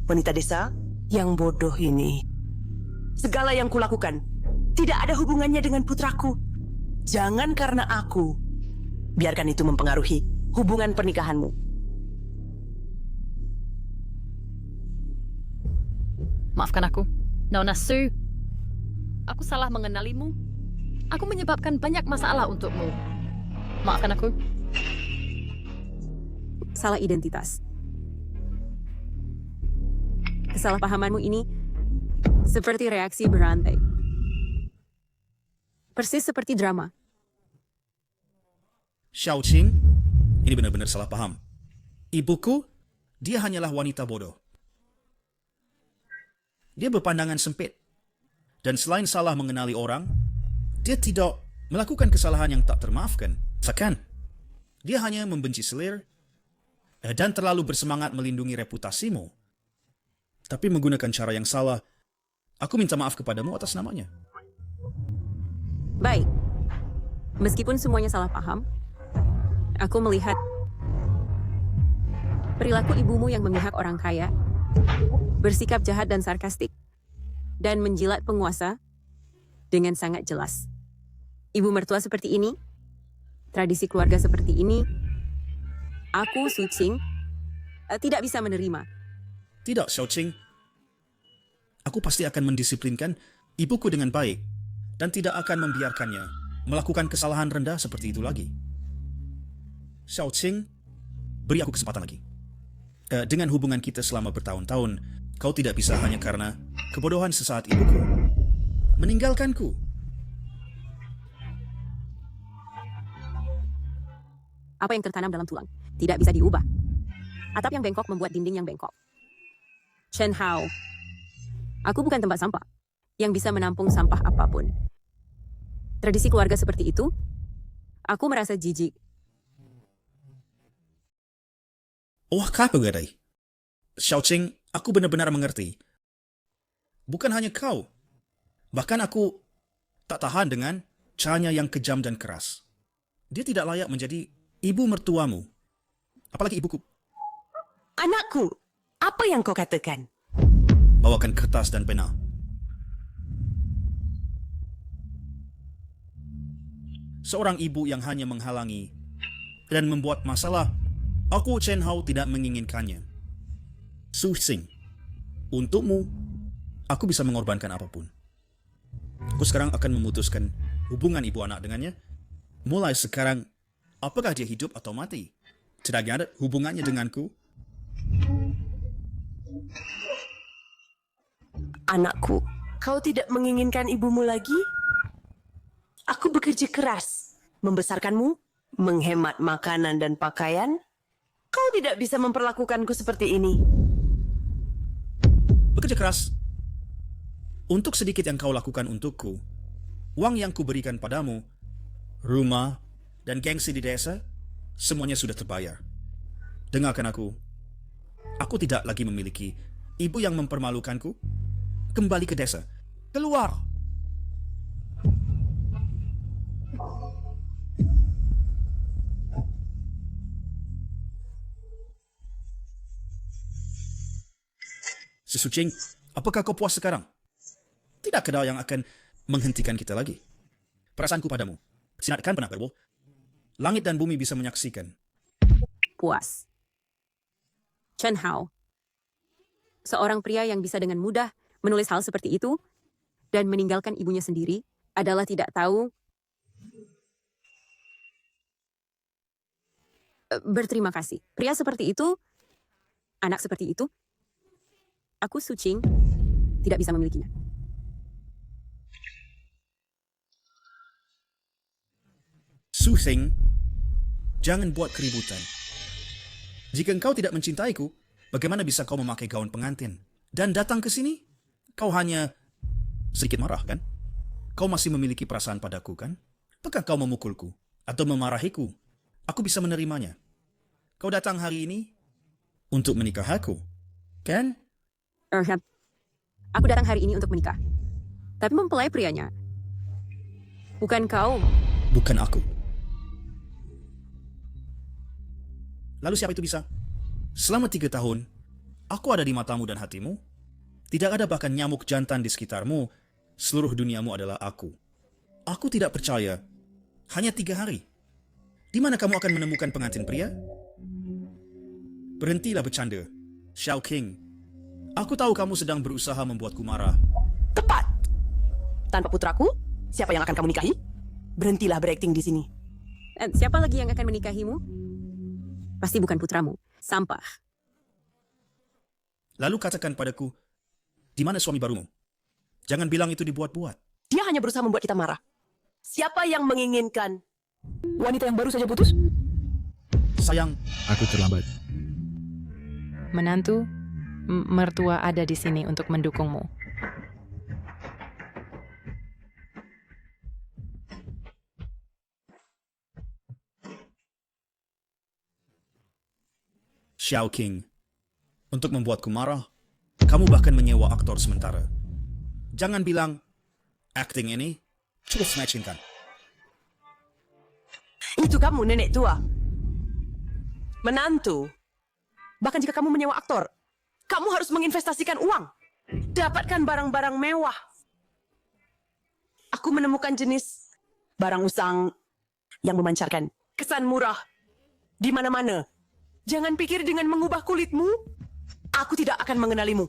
wanita desa yang bodoh ini. Segala yang kulakukan tidak ada hubungannya dengan putraku. Jangan karena aku. Biarkan itu mempengaruhi hubungan pernikahanmu. Maafkan aku, Nona Sue. Aku salah mengenalimu. Aku menyebabkan banyak masalah untukmu. Maafkan aku. Salah identitas. Kesalahpahamanmu ini seperti reaksi berantai. Persis seperti drama. Xiao Qing, ini benar-benar salah paham. Ibuku, dia hanyalah wanita bodoh. Dia berpandangan sempit. Dan selain salah mengenali orang, dia tidak melakukan kesalahan yang tak termaafkan. Bahkan, dia hanya membenci selir dan terlalu bersemangat melindungi reputasimu. Tapi menggunakan cara yang salah, aku minta maaf kepadamu atas namanya. Baik. Meskipun semuanya salah paham, aku melihat perilaku ibumu yang memihak orang kaya, bersikap jahat dan sarkastik, dan menjilat penguasa dengan sangat jelas. Ibu mertua seperti ini, tradisi keluarga seperti ini, aku, Su Qing, tidak bisa menerima. Tidak, Xiao Qing. Aku pasti akan mendisiplinkan ibuku dengan baik dan tidak akan membiarkannya melakukan kesalahan rendah seperti itu lagi. Xiao Qing, beri aku kesempatan lagi. Dengan hubungan kita selama bertahun-tahun, kau tidak bisa hanya karena kebodohan sesaat ibuku meninggalkanku. Apa yang tertanam dalam tulang tidak bisa diubah. Atap yang bengkok membuat dinding yang bengkok. Chen Hao, aku bukan tempat sampah yang bisa menampung sampah apapun. Tradisi keluarga seperti itu, aku merasa jijik. Oh, apa gadai? Xiao Qing, aku benar-benar mengerti. Bukan hanya kau. Bahkan aku tak tahan dengan caranya yang kejam dan keras. Dia tidak layak menjadi ibu mertuamu. Apalagi ibuku. Anakku, apa yang kau katakan? Bawakan kertas dan pena. Seorang ibu yang hanya menghalangi dan membuat masalah, aku Chen Hao tidak menginginkannya. Su Qing, untukmu, aku bisa mengorbankan apapun. Aku sekarang akan memutuskan hubungan ibu anak dengannya. Mulai sekarang, apakah dia hidup atau mati? Tidak ada hubungannya denganku. Anakku, kau tidak menginginkan ibumu lagi? Aku bekerja keras, membesarkanmu, menghemat makanan dan pakaian. Kau tidak bisa memperlakukanku seperti ini. Bekerja keras. Untuk sedikit yang kau lakukan untukku, uang yang kuberikan padamu, rumah, dan gengsi di desa, semuanya sudah terbayar. Dengarkan aku. Aku tidak lagi memiliki ibu yang mempermalukanku. Kembali ke desa. Keluar! Su Qing, apakah kau puas sekarang? Tidak ada yang akan menghentikan kita lagi. Perasaanku padamu, sinatkan pernah berboh. Langit dan bumi bisa menyaksikan. Puas. Chen Hao, seorang pria yang bisa dengan mudah menulis hal seperti itu dan meninggalkan ibunya sendiri adalah tidak tahu berterima kasih. Pria seperti itu, anak seperti itu, aku Su Qing tidak bisa memilikinya. Su Qing, jangan buat keributan. Jika engkau tidak mencintaiku, bagaimana bisa kau memakai gaun pengantin dan datang ke sini? Kau hanya sedikit marah, kan? Kau masih memiliki perasaan padaku, kan? Apakah kau memukulku atau memarahiku? Aku bisa menerimanya. Kau datang hari ini, untuk menikah aku, kan? Erham, aku datang hari ini untuk menikah. Tapi mempelai prianya. Bukan kau. Bukan aku. Lalu siapa itu bisa? Selama 3 tahun, aku ada di matamu dan hatimu. Tidak ada bahkan nyamuk jantan di sekitarmu. Seluruh duniamu adalah aku. Aku tidak percaya. Hanya 3 hari. Di mana kamu akan menemukan pengantin pria? Berhentilah bercanda, Xiao King. Aku tahu kamu sedang berusaha membuatku marah. Tepat. Tanpa putraku, siapa yang akan kamu nikahi? Berhentilah berakting di sini. Dan siapa lagi yang akan menikahimu? Pasti bukan putramu. Sampah. Lalu katakan padaku, di mana suami barumu? Jangan bilang itu dibuat-buat. Dia hanya berusaha membuat kita marah. Siapa yang menginginkan wanita yang baru saja putus? Sayang, Aku terlambat. Menantu, mertua ada di sini untuk mendukungmu. Xiao King. Untuk membuatku marah, kamu bahkan menyewa aktor sementara. Jangan bilang, acting ini cukup meyakinkan. Itu kamu, nenek tua. Menantu. Bahkan jika kamu menyewa aktor, kamu harus menginvestasikan uang. Dapatkan barang-barang mewah. Aku menemukan jenis barang usang yang memancarkan kesan murah di mana-mana. Jangan pikir dengan mengubah kulitmu, aku tidak akan mengenalimu.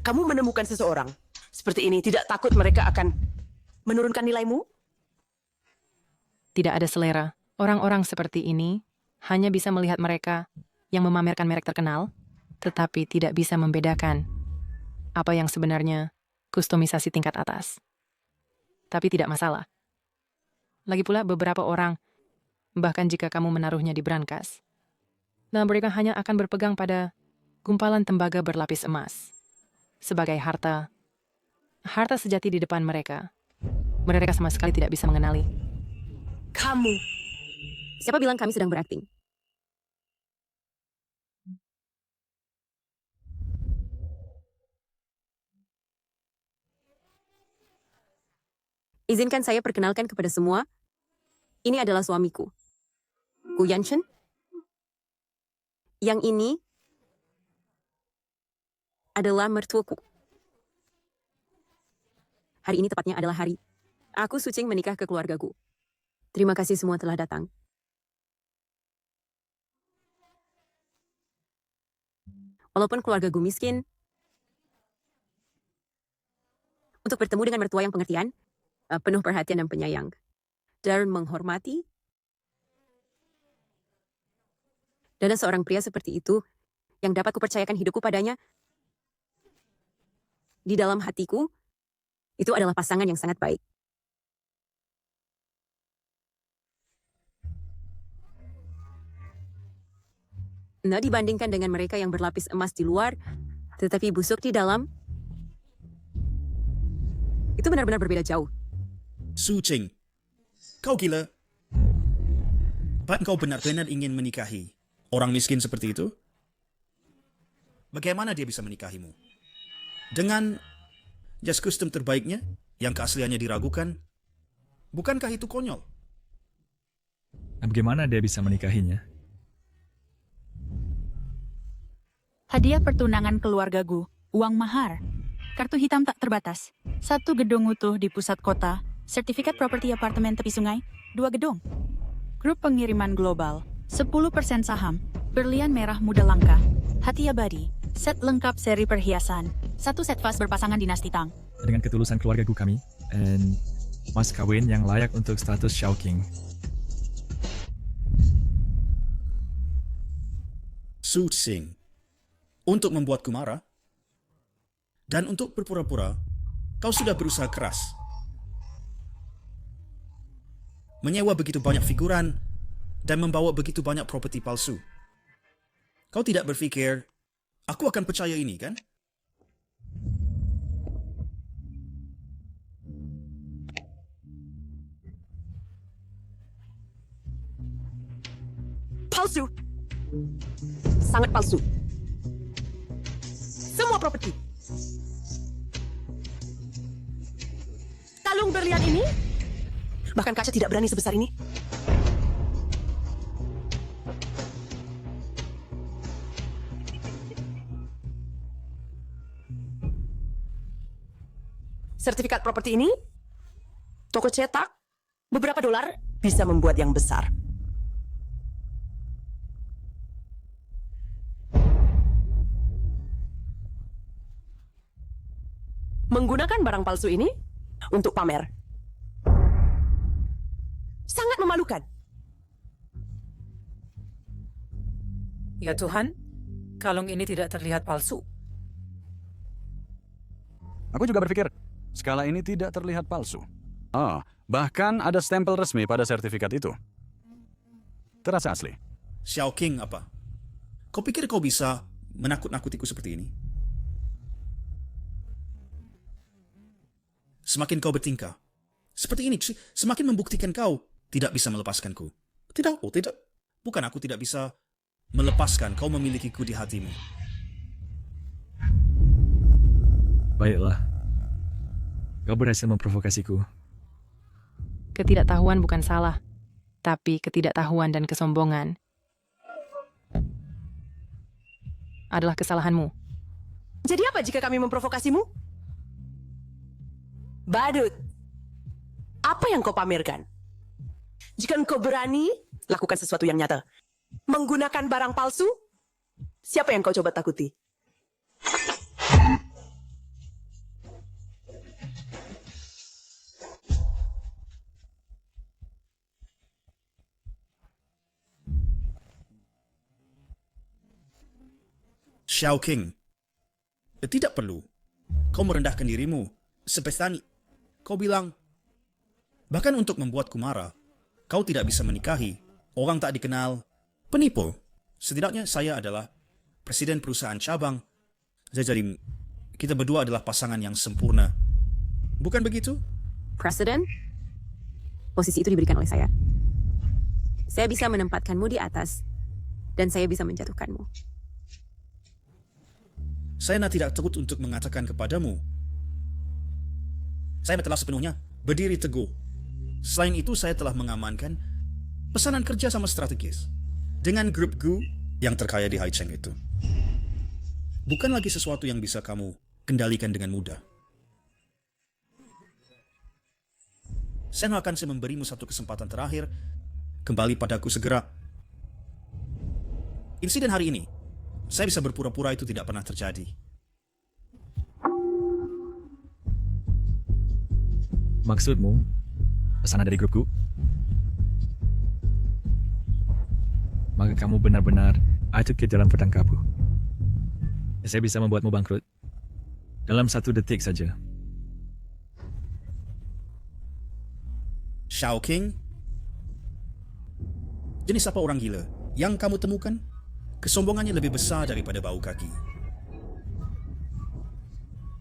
Kamu menemukan seseorang seperti ini, tidak takut mereka akan menurunkan nilaimu? Tidak ada selera. Orang-orang seperti ini hanya bisa melihat mereka yang memamerkan merek terkenal, tetapi tidak bisa membedakan apa yang sebenarnya kustomisasi tingkat atas. Tapi tidak masalah. Lagi pula beberapa orang, bahkan jika kamu menaruhnya di brankas, dan mereka hanya akan berpegang pada gumpalan tembaga berlapis emas sebagai harta sejati di depan mereka. Mereka sama sekali tidak bisa mengenali. Kamu. Siapa bilang kami sedang berakting? Izinkan saya perkenalkan kepada semua. Ini adalah suamiku, Gu Yanchen. Yang ini adalah mertuaku. Hari ini tepatnya adalah hari aku Sucing menikah ke keluargaku. Terima kasih semua telah datang. Walaupun keluargaku miskin, untuk bertemu dengan mertua yang pengertian, penuh perhatian dan penyayang, dan menghormati, dan ada seorang pria seperti itu yang dapat kupercayakan hidupku padanya, di dalam hatiku, itu adalah pasangan yang sangat baik. Nah, dibandingkan dengan mereka yang berlapis emas di luar, tetapi busuk di dalam, itu benar-benar berbeda jauh. Sucing, kau gila? Apa kau benar-benar ingin menikahi orang miskin seperti itu? Bagaimana dia bisa menikahimu? Dengan jas kostum terbaiknya yang keasliannya diragukan? Bukankah itu konyol? Bagaimana dia bisa menikahinya? Hadiah pertunangan keluarga Gu, uang mahar, kartu hitam tak terbatas, 1 gedung utuh di pusat kota, sertifikat properti apartemen tepi sungai, 2 gedung. Grup pengiriman global, 10% saham, berlian merah muda langka, hati abadi, set lengkap seri perhiasan, 1 set vas berpasangan dinasti Tang. Dengan ketulusan keluarga Gu kami, dan mas kawin yang layak untuk status Xiao King. Sucing. Untuk membuatku marah, dan untuk berpura-pura, kau sudah berusaha keras. Menyewa begitu banyak figuran, dan membawa begitu banyak properti palsu. Kau tidak berpikir, aku akan percaya ini, kan? Palsu. sangat palsu. Semua properti. Kalung berlian ini, bahkan kaca tidak berani sebesar ini. Sertifikat properti ini, toko cetak, beberapa dolar bisa membuat yang besar. Menggunakan barang palsu ini untuk pamer. Sangat memalukan. Ya Tuhan, kalung ini tidak terlihat palsu. Aku juga berpikir, skala ini tidak terlihat palsu. Oh, bahkan ada stempel resmi pada sertifikat itu. Terasa asli. Xiao King apa? Kau pikir kau bisa menakut-nakutiku seperti ini? Semakin kau bertingkah seperti ini, semakin membuktikan kau tidak bisa melepaskanku. Tidak, oh tidak. Bukan aku tidak bisa melepaskan kau memilikiku di hatimu. Baiklah. Kau berhasil memprovokasiku. Ketidaktahuan bukan salah, tapi ketidaktahuan dan kesombongan adalah kesalahanmu. Jadi apa jika kami memprovokasimu? Badut, apa yang kau pamerkan? Jika engkau berani, lakukan sesuatu yang nyata. Menggunakan barang palsu, siapa yang kau coba takuti? Xiao King, tidak perlu kau merendahkan dirimu sebesar kau bilang, bahkan untuk membuatku marah, kau tidak bisa menikahi orang tak dikenal, penipu. Setidaknya saya adalah presiden perusahaan cabang. Jadi kita berdua adalah pasangan yang sempurna. Bukan begitu? Presiden, posisi itu diberikan oleh saya. Saya bisa menempatkanmu di atas, dan saya bisa menjatuhkanmu. Saya tidak takut untuk mengatakan kepadamu, saya telah sepenuhnya berdiri teguh. Selain itu, saya telah mengamankan pesanan kerja sama strategis dengan grup Gu yang terkaya di Haicheng itu. Bukan lagi sesuatu yang bisa kamu kendalikan dengan mudah. Saya akan memberimu satu kesempatan terakhir. Kembali padaku segera. Insiden hari ini, saya bisa berpura-pura itu tidak pernah terjadi. Maksudmu, pesanan dari grupku? Maka kamu benar-benar acuh ke jalan pertangkapu. Saya bisa membuatmu bangkrut dalam 1 detik saja. Xiao King? Jenis apa orang gila yang kamu temukan? Kesombongannya lebih besar daripada bau kaki.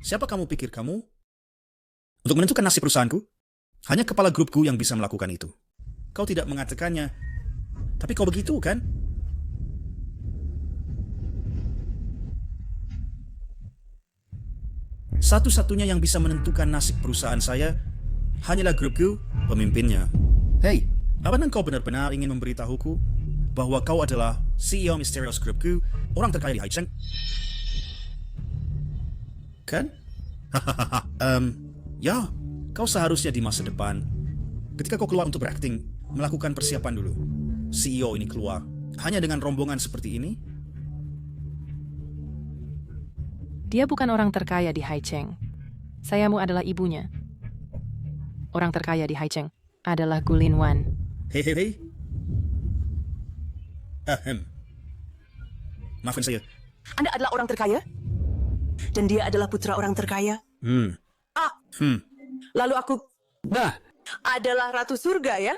Siapa kamu pikir kamu? Untuk menentukan nasib perusahaanku, hanya kepala grupku yang bisa melakukan itu. Kau tidak mengatakannya, tapi kau begitu kan? Satu-satunya yang bisa menentukan nasib perusahaan saya hanyalah grupku, pemimpinnya. Hei, apakah kau benar-benar ingin memberitahuku bahwa kau adalah CEO Mysterious Groupku, orang terkaya di Haicheng? Kan? Ya, kau seharusnya di masa depan, ketika kau keluar untuk berakting, melakukan persiapan dulu. CEO ini keluar hanya dengan rombongan seperti ini? Dia bukan orang terkaya di Haicheng. Sayamu adalah ibunya. Orang terkaya di Haicheng adalah Gulin Wan. Hei. Maafkan saya. Anda adalah orang terkaya? Dan dia adalah putra orang terkaya? Lalu aku adalah ratu surga ya?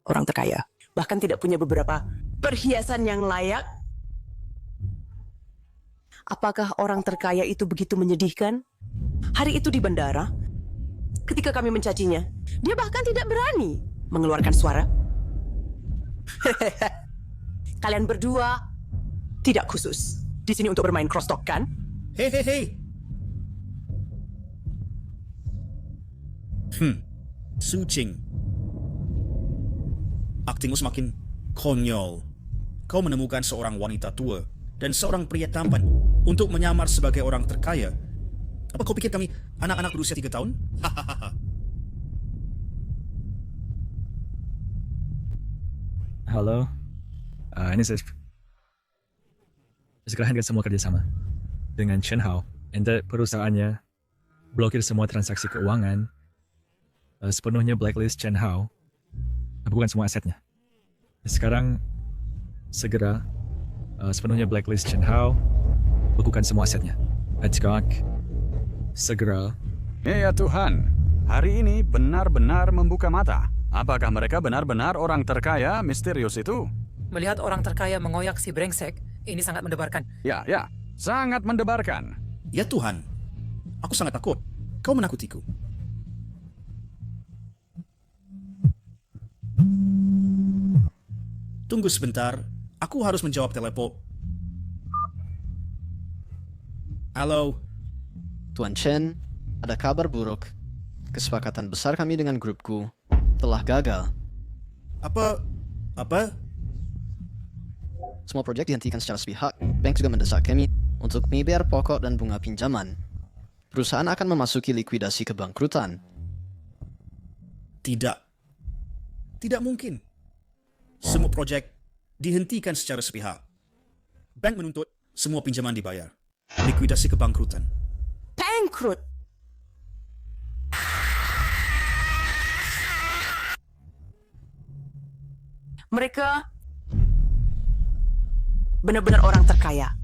Orang terkaya, bahkan tidak punya beberapa perhiasan yang layak. Apakah orang terkaya itu begitu menyedihkan? Hari itu di bandara, ketika kami mencacinya. Dia bahkan tidak berani mengeluarkan suara. Kalian berdua tidak khusus di sini untuk bermain crosstalk, kan? Hei, hei, hei. Sucing. Aktingmu semakin konyol. Kau menemukan seorang wanita tua dan seorang pria tampan untuk menyamar sebagai orang terkaya. Apa kau pikir kami anak-anak berusia 3 tahun? Halo, ini saya. Segera hentikan semua kerjasama dengan Chen Hao. Ente perusahaannya blokir semua transaksi keuangan, sepenuhnya blacklist Chen Hao, bukan semua asetnya. Sekarang segera sepenuhnya blacklist Chen Hao, bukan semua asetnya. Hitchcock, segera. Ya Tuhan, hari ini benar-benar membuka mata. Apakah mereka benar-benar orang terkaya misterius itu? Melihat orang terkaya mengoyak si brengsek, ini sangat mendebarkan. Ya, sangat mendebarkan. Ya Tuhan, aku sangat takut. Kau menakutiku. Tunggu sebentar, aku harus menjawab telepon. Halo, Tuan Chen, ada kabar buruk. Kesepakatan besar kami dengan grupku telah gagal. Apa? Semua proyek dihentikan secara sepihak. Bank juga mendesak kami untuk membayar pokok dan bunga pinjaman. Perusahaan akan memasuki likuidasi kebangkrutan. Tidak mungkin. Semua proyek dihentikan secara sepihak. Bank menuntut semua pinjaman dibayar. Likuidasi kebangkrutan. Bangkrut. Mereka benar-benar orang terkaya.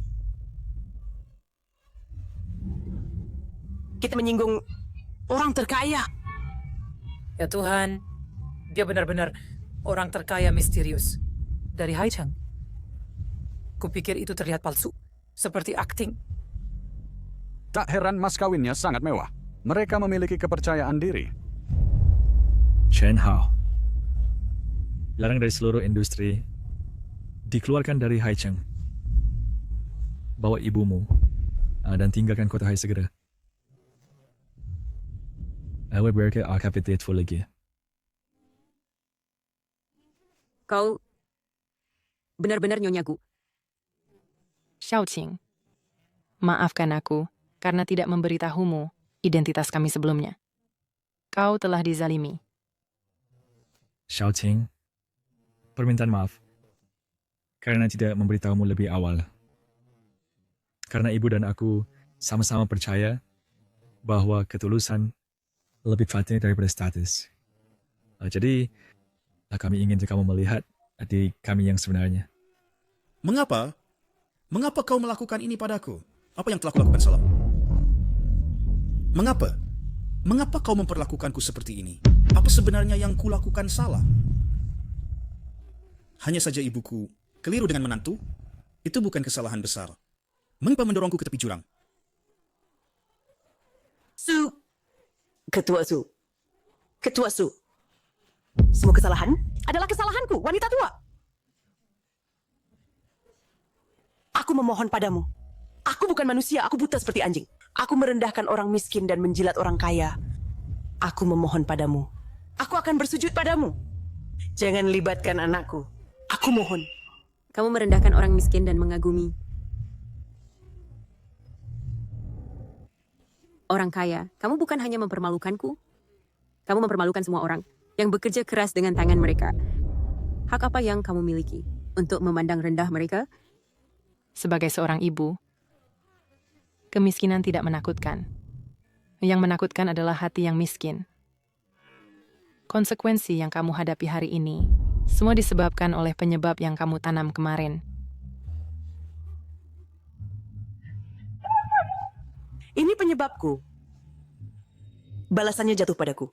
Kita menyinggung orang terkaya. Ya Tuhan, dia benar-benar orang terkaya misterius. Dari Haicheng. Kupikir itu terlihat palsu, seperti akting. Tak heran mas kawinnya sangat mewah. Mereka memiliki kepercayaan diri. Chen Hao. Dilarang dari seluruh industri. Dikeluarkan dari Haicheng. Bawa ibumu. Dan tinggalkan kota Hai segera. Awal berke akapitet full lagi. Kau benar-benar Nyonya Gu. Xiaoqing, maafkan aku karena tidak memberitahumu identitas kami sebelumnya. Kau telah dizalimi. Xiaoqing, permintaan maaf karena tidak memberitahumu lebih awal. Karena ibu dan aku sama-sama percaya bahwa ketulusan lebih penting daripada status. Jadi, kami ingin kamu melihat adik kami yang sebenarnya. Mengapa? Mengapa kau melakukan ini padaku? Apa yang telah kulakukan salah? Mengapa? Mengapa kau memperlakukanku seperti ini? Apa sebenarnya yang kulakukan salah? Hanya saja ibuku keliru dengan menantu. Itu bukan kesalahan besar. Mengapa mendorongku ke tepi jurang? Ketua Su. Semua kesalahan adalah kesalahanku, wanita tua. Aku memohon padamu. Aku bukan manusia, aku buta seperti anjing. Aku merendahkan orang miskin dan menjilat orang kaya. Aku memohon padamu. Aku akan bersujud padamu. Jangan libatkan anakku. Aku mohon. Kamu merendahkan orang miskin dan mengagumi orang kaya. Kamu bukan hanya mempermalukanku. Kamu mempermalukan semua orang yang bekerja keras dengan tangan mereka. Hak apa yang kamu miliki untuk memandang rendah mereka? Sebagai seorang ibu, kemiskinan tidak menakutkan. Yang menakutkan adalah hati yang miskin. Konsekuensi yang kamu hadapi hari ini, semua disebabkan oleh penyebab yang kamu tanam kemarin. Ini penyebabku. Balasannya jatuh padaku.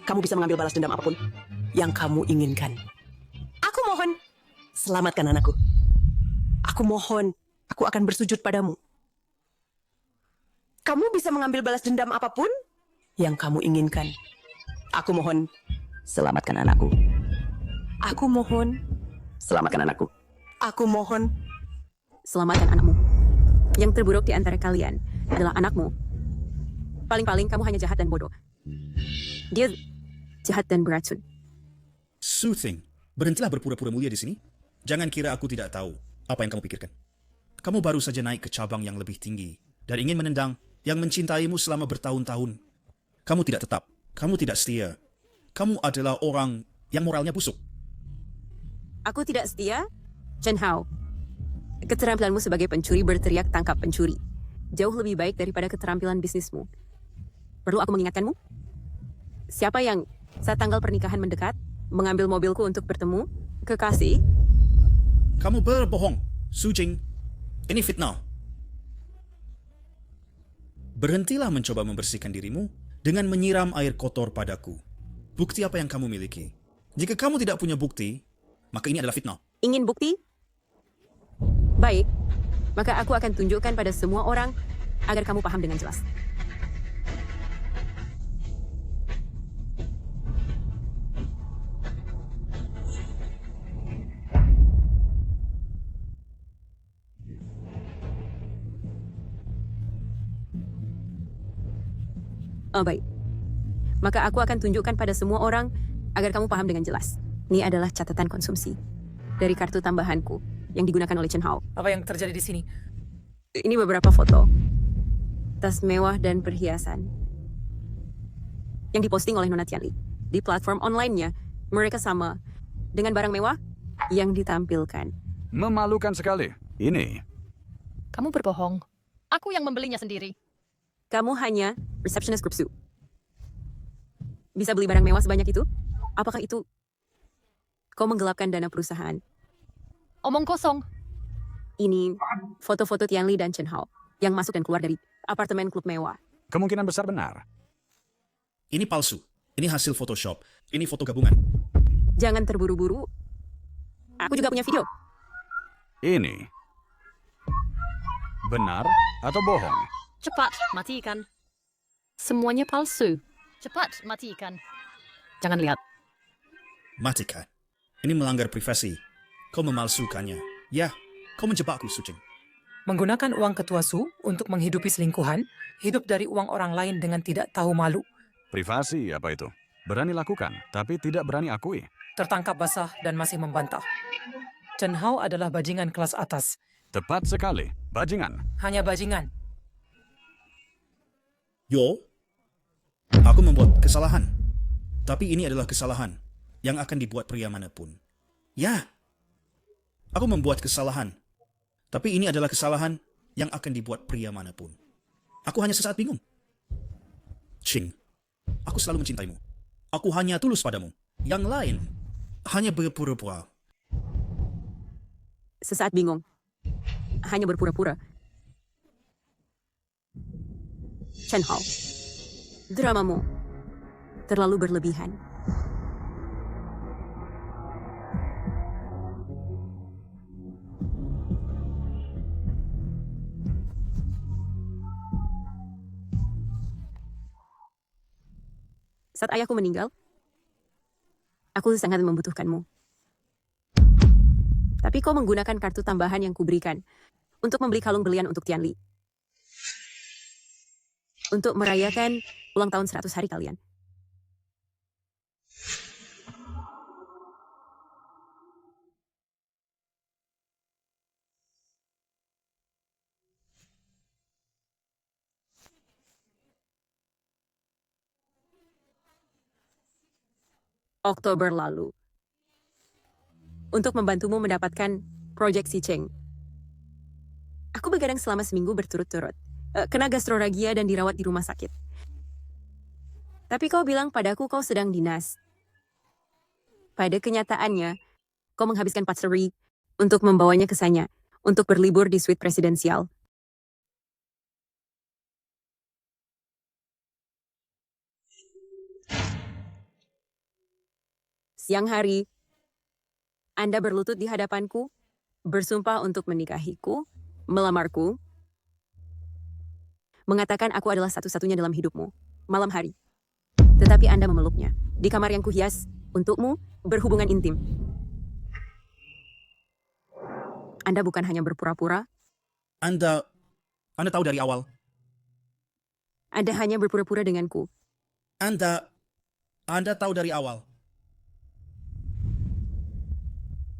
Kamu bisa mengambil balas dendam apapun yang kamu inginkan. Aku mohon, selamatkan anakku. Aku mohon, aku akan bersujud padamu. Kamu bisa mengambil balas dendam apapun yang kamu inginkan. Aku mohon, selamatkan anakku. Aku mohon, selamatkan anakku. Aku mohon, Selamatkan anakmu. Yang terburuk di antara kalian adalah anakmu. Paling-paling kamu hanya jahat dan bodoh. Dia jahat dan beracun. Soothing, berhentilah berpura-pura mulia di sini. Jangan kira aku tidak tahu apa yang kamu pikirkan. Kamu baru saja naik ke cabang yang lebih tinggi dan ingin menendang yang mencintaimu selama bertahun-tahun. Kamu tidak tetap, kamu tidak setia. Kamu adalah orang yang moralnya busuk. Aku tidak setia, Chen Hao. Keterampilanmu sebagai pencuri berteriak tangkap pencuri. Jauh lebih baik daripada keterampilan bisnismu. Perlu aku mengingatkanmu? Siapa yang saat tanggal pernikahan mendekat, mengambil mobilku untuk bertemu, kekasih, Kamu berbohong, Su Jing. Ini fitnah. Berhentilah mencoba membersihkan dirimu dengan menyiram air kotor padaku. Bukti apa yang kamu miliki? Jika kamu tidak punya bukti, maka ini adalah fitnah. ingin bukti? Baik, maka aku akan tunjukkan pada semua orang agar kamu paham dengan jelas. Oh, baik. Maka aku akan tunjukkan pada semua orang agar kamu paham dengan jelas. Ini adalah catatan konsumsi dari kartu tambahanku yang digunakan oleh Chen Hao. Apa yang terjadi di sini? Ini beberapa foto. Tas mewah dan perhiasan. Yang diposting oleh Nona Tianli. Di platform online-nya, mereka sama dengan barang mewah yang ditampilkan. Memalukan sekali. Ini. Kamu berbohong. Aku yang membelinya sendiri. Kamu hanya receptionist grup Su. Bisa beli barang mewah sebanyak itu? Apakah itu kau menggelapkan dana perusahaan? Omong kosong. Ini foto-foto Tianli dan Chen Hao yang masuk dan keluar dari apartemen klub mewah. Kemungkinan besar benar. Ini palsu. Ini hasil Photoshop. Ini foto gabungan. Jangan terburu-buru. Aku juga punya video. Ini. Benar atau bohong? Cepat, matikan. Semuanya palsu. Cepat, matikan. Jangan lihat. Matikan. Ini melanggar privasi. Kau memalsukannya. Ya, kau menjebakku, Su Jing. Menggunakan uang ketua Su untuk menghidupi selingkuhan, hidup dari uang orang lain dengan tidak tahu malu, Privasi apa itu? Berani lakukan, tapi tidak berani akui. tertangkap basah dan masih membantah. Chen Hao adalah bajingan kelas atas. Tepat sekali. Bajingan. Hanya bajingan. Yo, aku membuat kesalahan. Tapi ini adalah kesalahan yang akan dibuat pria manapun. Ya, aku membuat kesalahan. Tapi ini adalah kesalahan yang akan dibuat pria manapun. Aku hanya sesaat bingung. Ching, aku selalu mencintaimu. Aku hanya tulus padamu. Yang lain hanya berpura-pura. Sesaat bingung. Hanya berpura-pura. Chen Hao, dramamu terlalu berlebihan. Saat ayahku meninggal, aku sangat membutuhkanmu. Tapi kau menggunakan kartu tambahan yang kuberikan untuk membeli kalung belian untuk Tianli. Untuk merayakan ulang tahun 100 hari kalian. Oktober lalu. Untuk membantumu mendapatkan proyek Si Cheng. Aku begadang selama seminggu berturut-turut. Kena gastroragia dan dirawat di rumah sakit. Tapi kau bilang padaku kau sedang dinas. Pada kenyataannya, kau menghabiskan patseri untuk membawanya ke sana, untuk berlibur di suite presidensial. Siang hari, Anda berlutut di hadapanku, bersumpah untuk menikahiku, melamarku, mengatakan aku adalah satu-satunya dalam hidupmu, malam hari. Tetapi Anda memeluknya, di kamar yang kuhias, untukmu, berhubungan intim. Anda bukan hanya berpura-pura, Anda tahu dari awal. Anda hanya berpura-pura denganku. Anda tahu dari awal.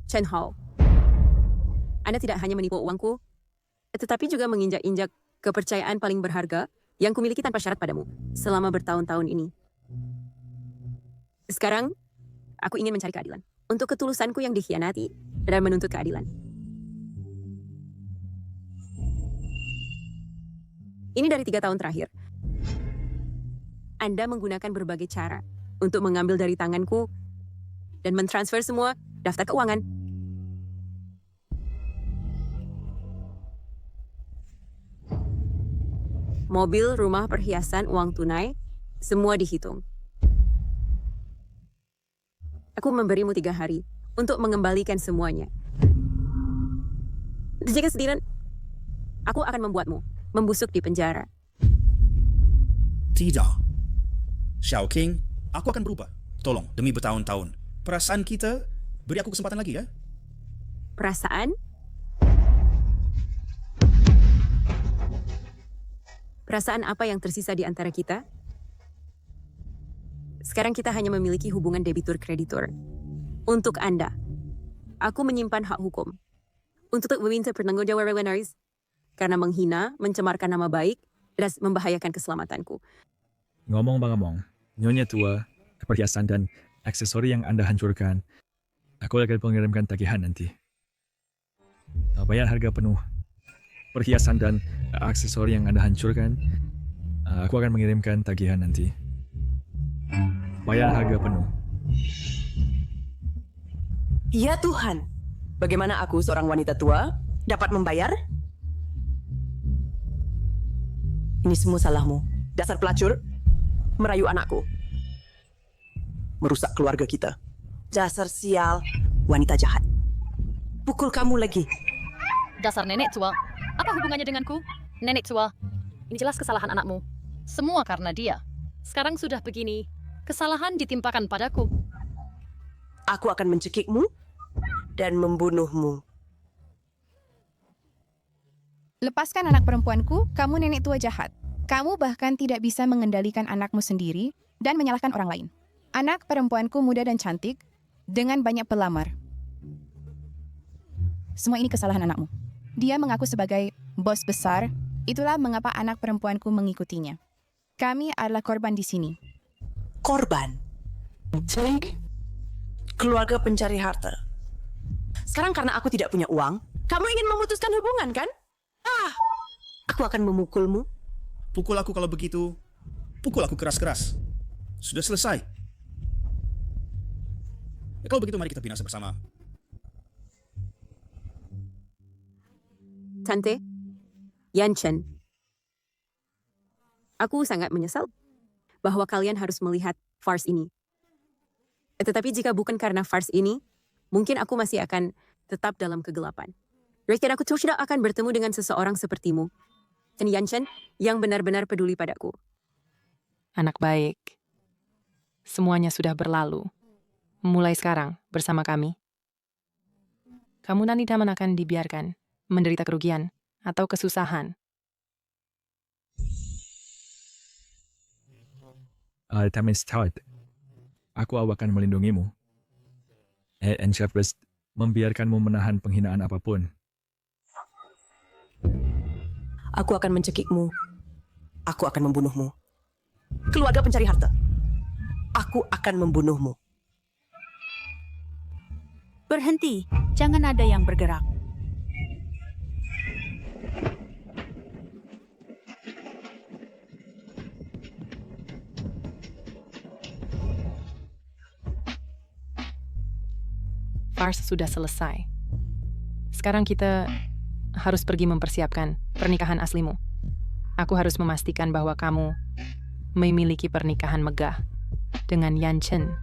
Chen Hao, Anda tidak hanya menipu uangku, tetapi juga menginjak-injak kepercayaan paling berharga yang kumiliki tanpa syarat padamu selama bertahun-tahun ini. Sekarang, aku ingin mencari keadilan untuk ketulusanku yang dikhianati dan menuntut keadilan. Ini dari 3 tahun terakhir. Anda menggunakan berbagai cara untuk mengambil dari tanganku dan mentransfer semua daftar keuangan. Mobil, rumah, perhiasan, uang tunai, semua dihitung. Aku memberimu 3 hari untuk mengembalikan semuanya. Jika sediran, aku akan membuatmu membusuk di penjara. Tidak. Xiao King, aku akan berubah. Tolong, demi bertahun-tahun. Perasaan kita, beri aku kesempatan lagi ya. Perasaan? Perasaan apa yang tersisa di antara kita? Sekarang kita hanya memiliki hubungan debitur-kreditur. Untuk Anda, aku menyimpan hak hukum untuk meminta pertanggungjawaban karena menghina, mencemarkan nama baik, dan membahayakan keselamatanku. Ngomong-ngomong, Nyonya tua, perhiasan dan aksesori yang Anda hancurkan, aku akan mengirimkan tagihan nanti. Bayar harga penuh. Perhiasan dan aksesori yang Anda hancurkan, aku akan mengirimkan tagihan nanti. Bayar harga penuh. Ya Tuhan, bagaimana aku seorang wanita tua dapat membayar? Ini semua salahmu. Dasar pelacur, merayu anakku. Merusak keluarga kita. Dasar sial, wanita jahat. Pukul kamu lagi. Dasar nenek tua. Apa hubungannya denganku? Nenek tua. Ini jelas kesalahan anakmu. Semua karena dia. Sekarang sudah begini. Kesalahan ditimpakan padaku. Aku akan mencekikmu dan membunuhmu. Lepaskan anak perempuanku, kamu nenek tua jahat. Kamu bahkan tidak bisa mengendalikan anakmu sendiri dan menyalahkan orang lain. Anak perempuanku muda dan cantik, dengan banyak pelamar. Semua ini kesalahan anakmu. Dia mengaku sebagai bos besar, itulah mengapa anak perempuanku mengikutinya. Kami adalah korban di sini. Korban? Keluarga pencari harta. Sekarang karena aku tidak punya uang, kamu ingin memutuskan hubungan, kan? Aku akan memukulmu. Pukul aku kalau begitu. Pukul aku keras-keras. Sudah selesai. Ya, kalau begitu mari kita binasa bersama. Tante, Yan Chen. Aku sangat menyesal bahwa kalian harus melihat farce ini. Tetapi jika bukan karena farce ini, mungkin aku masih akan tetap dalam kegelapan. Rakyat aku tidak akan bertemu dengan seseorang sepertimu. Dan Yan Chen yang benar-benar peduli padaku. Anak baik. Semuanya sudah berlalu. Mulai sekarang bersama kami. Kamu nanti tidak akan dibiarkan menderita kerugian atau kesusahan. Time is start. Aku akan melindungimu. And Chefrest membiarkanmu menahan penghinaan apapun. Aku akan mencekikmu. Aku akan membunuhmu. Keluarga pencari harta. Aku akan membunuhmu. Berhenti, jangan ada yang bergerak. Farce sudah selesai. Sekarang kita harus pergi mempersiapkan pernikahan aslimu. Aku harus memastikan bahwa kamu memiliki pernikahan megah dengan Yan Chen.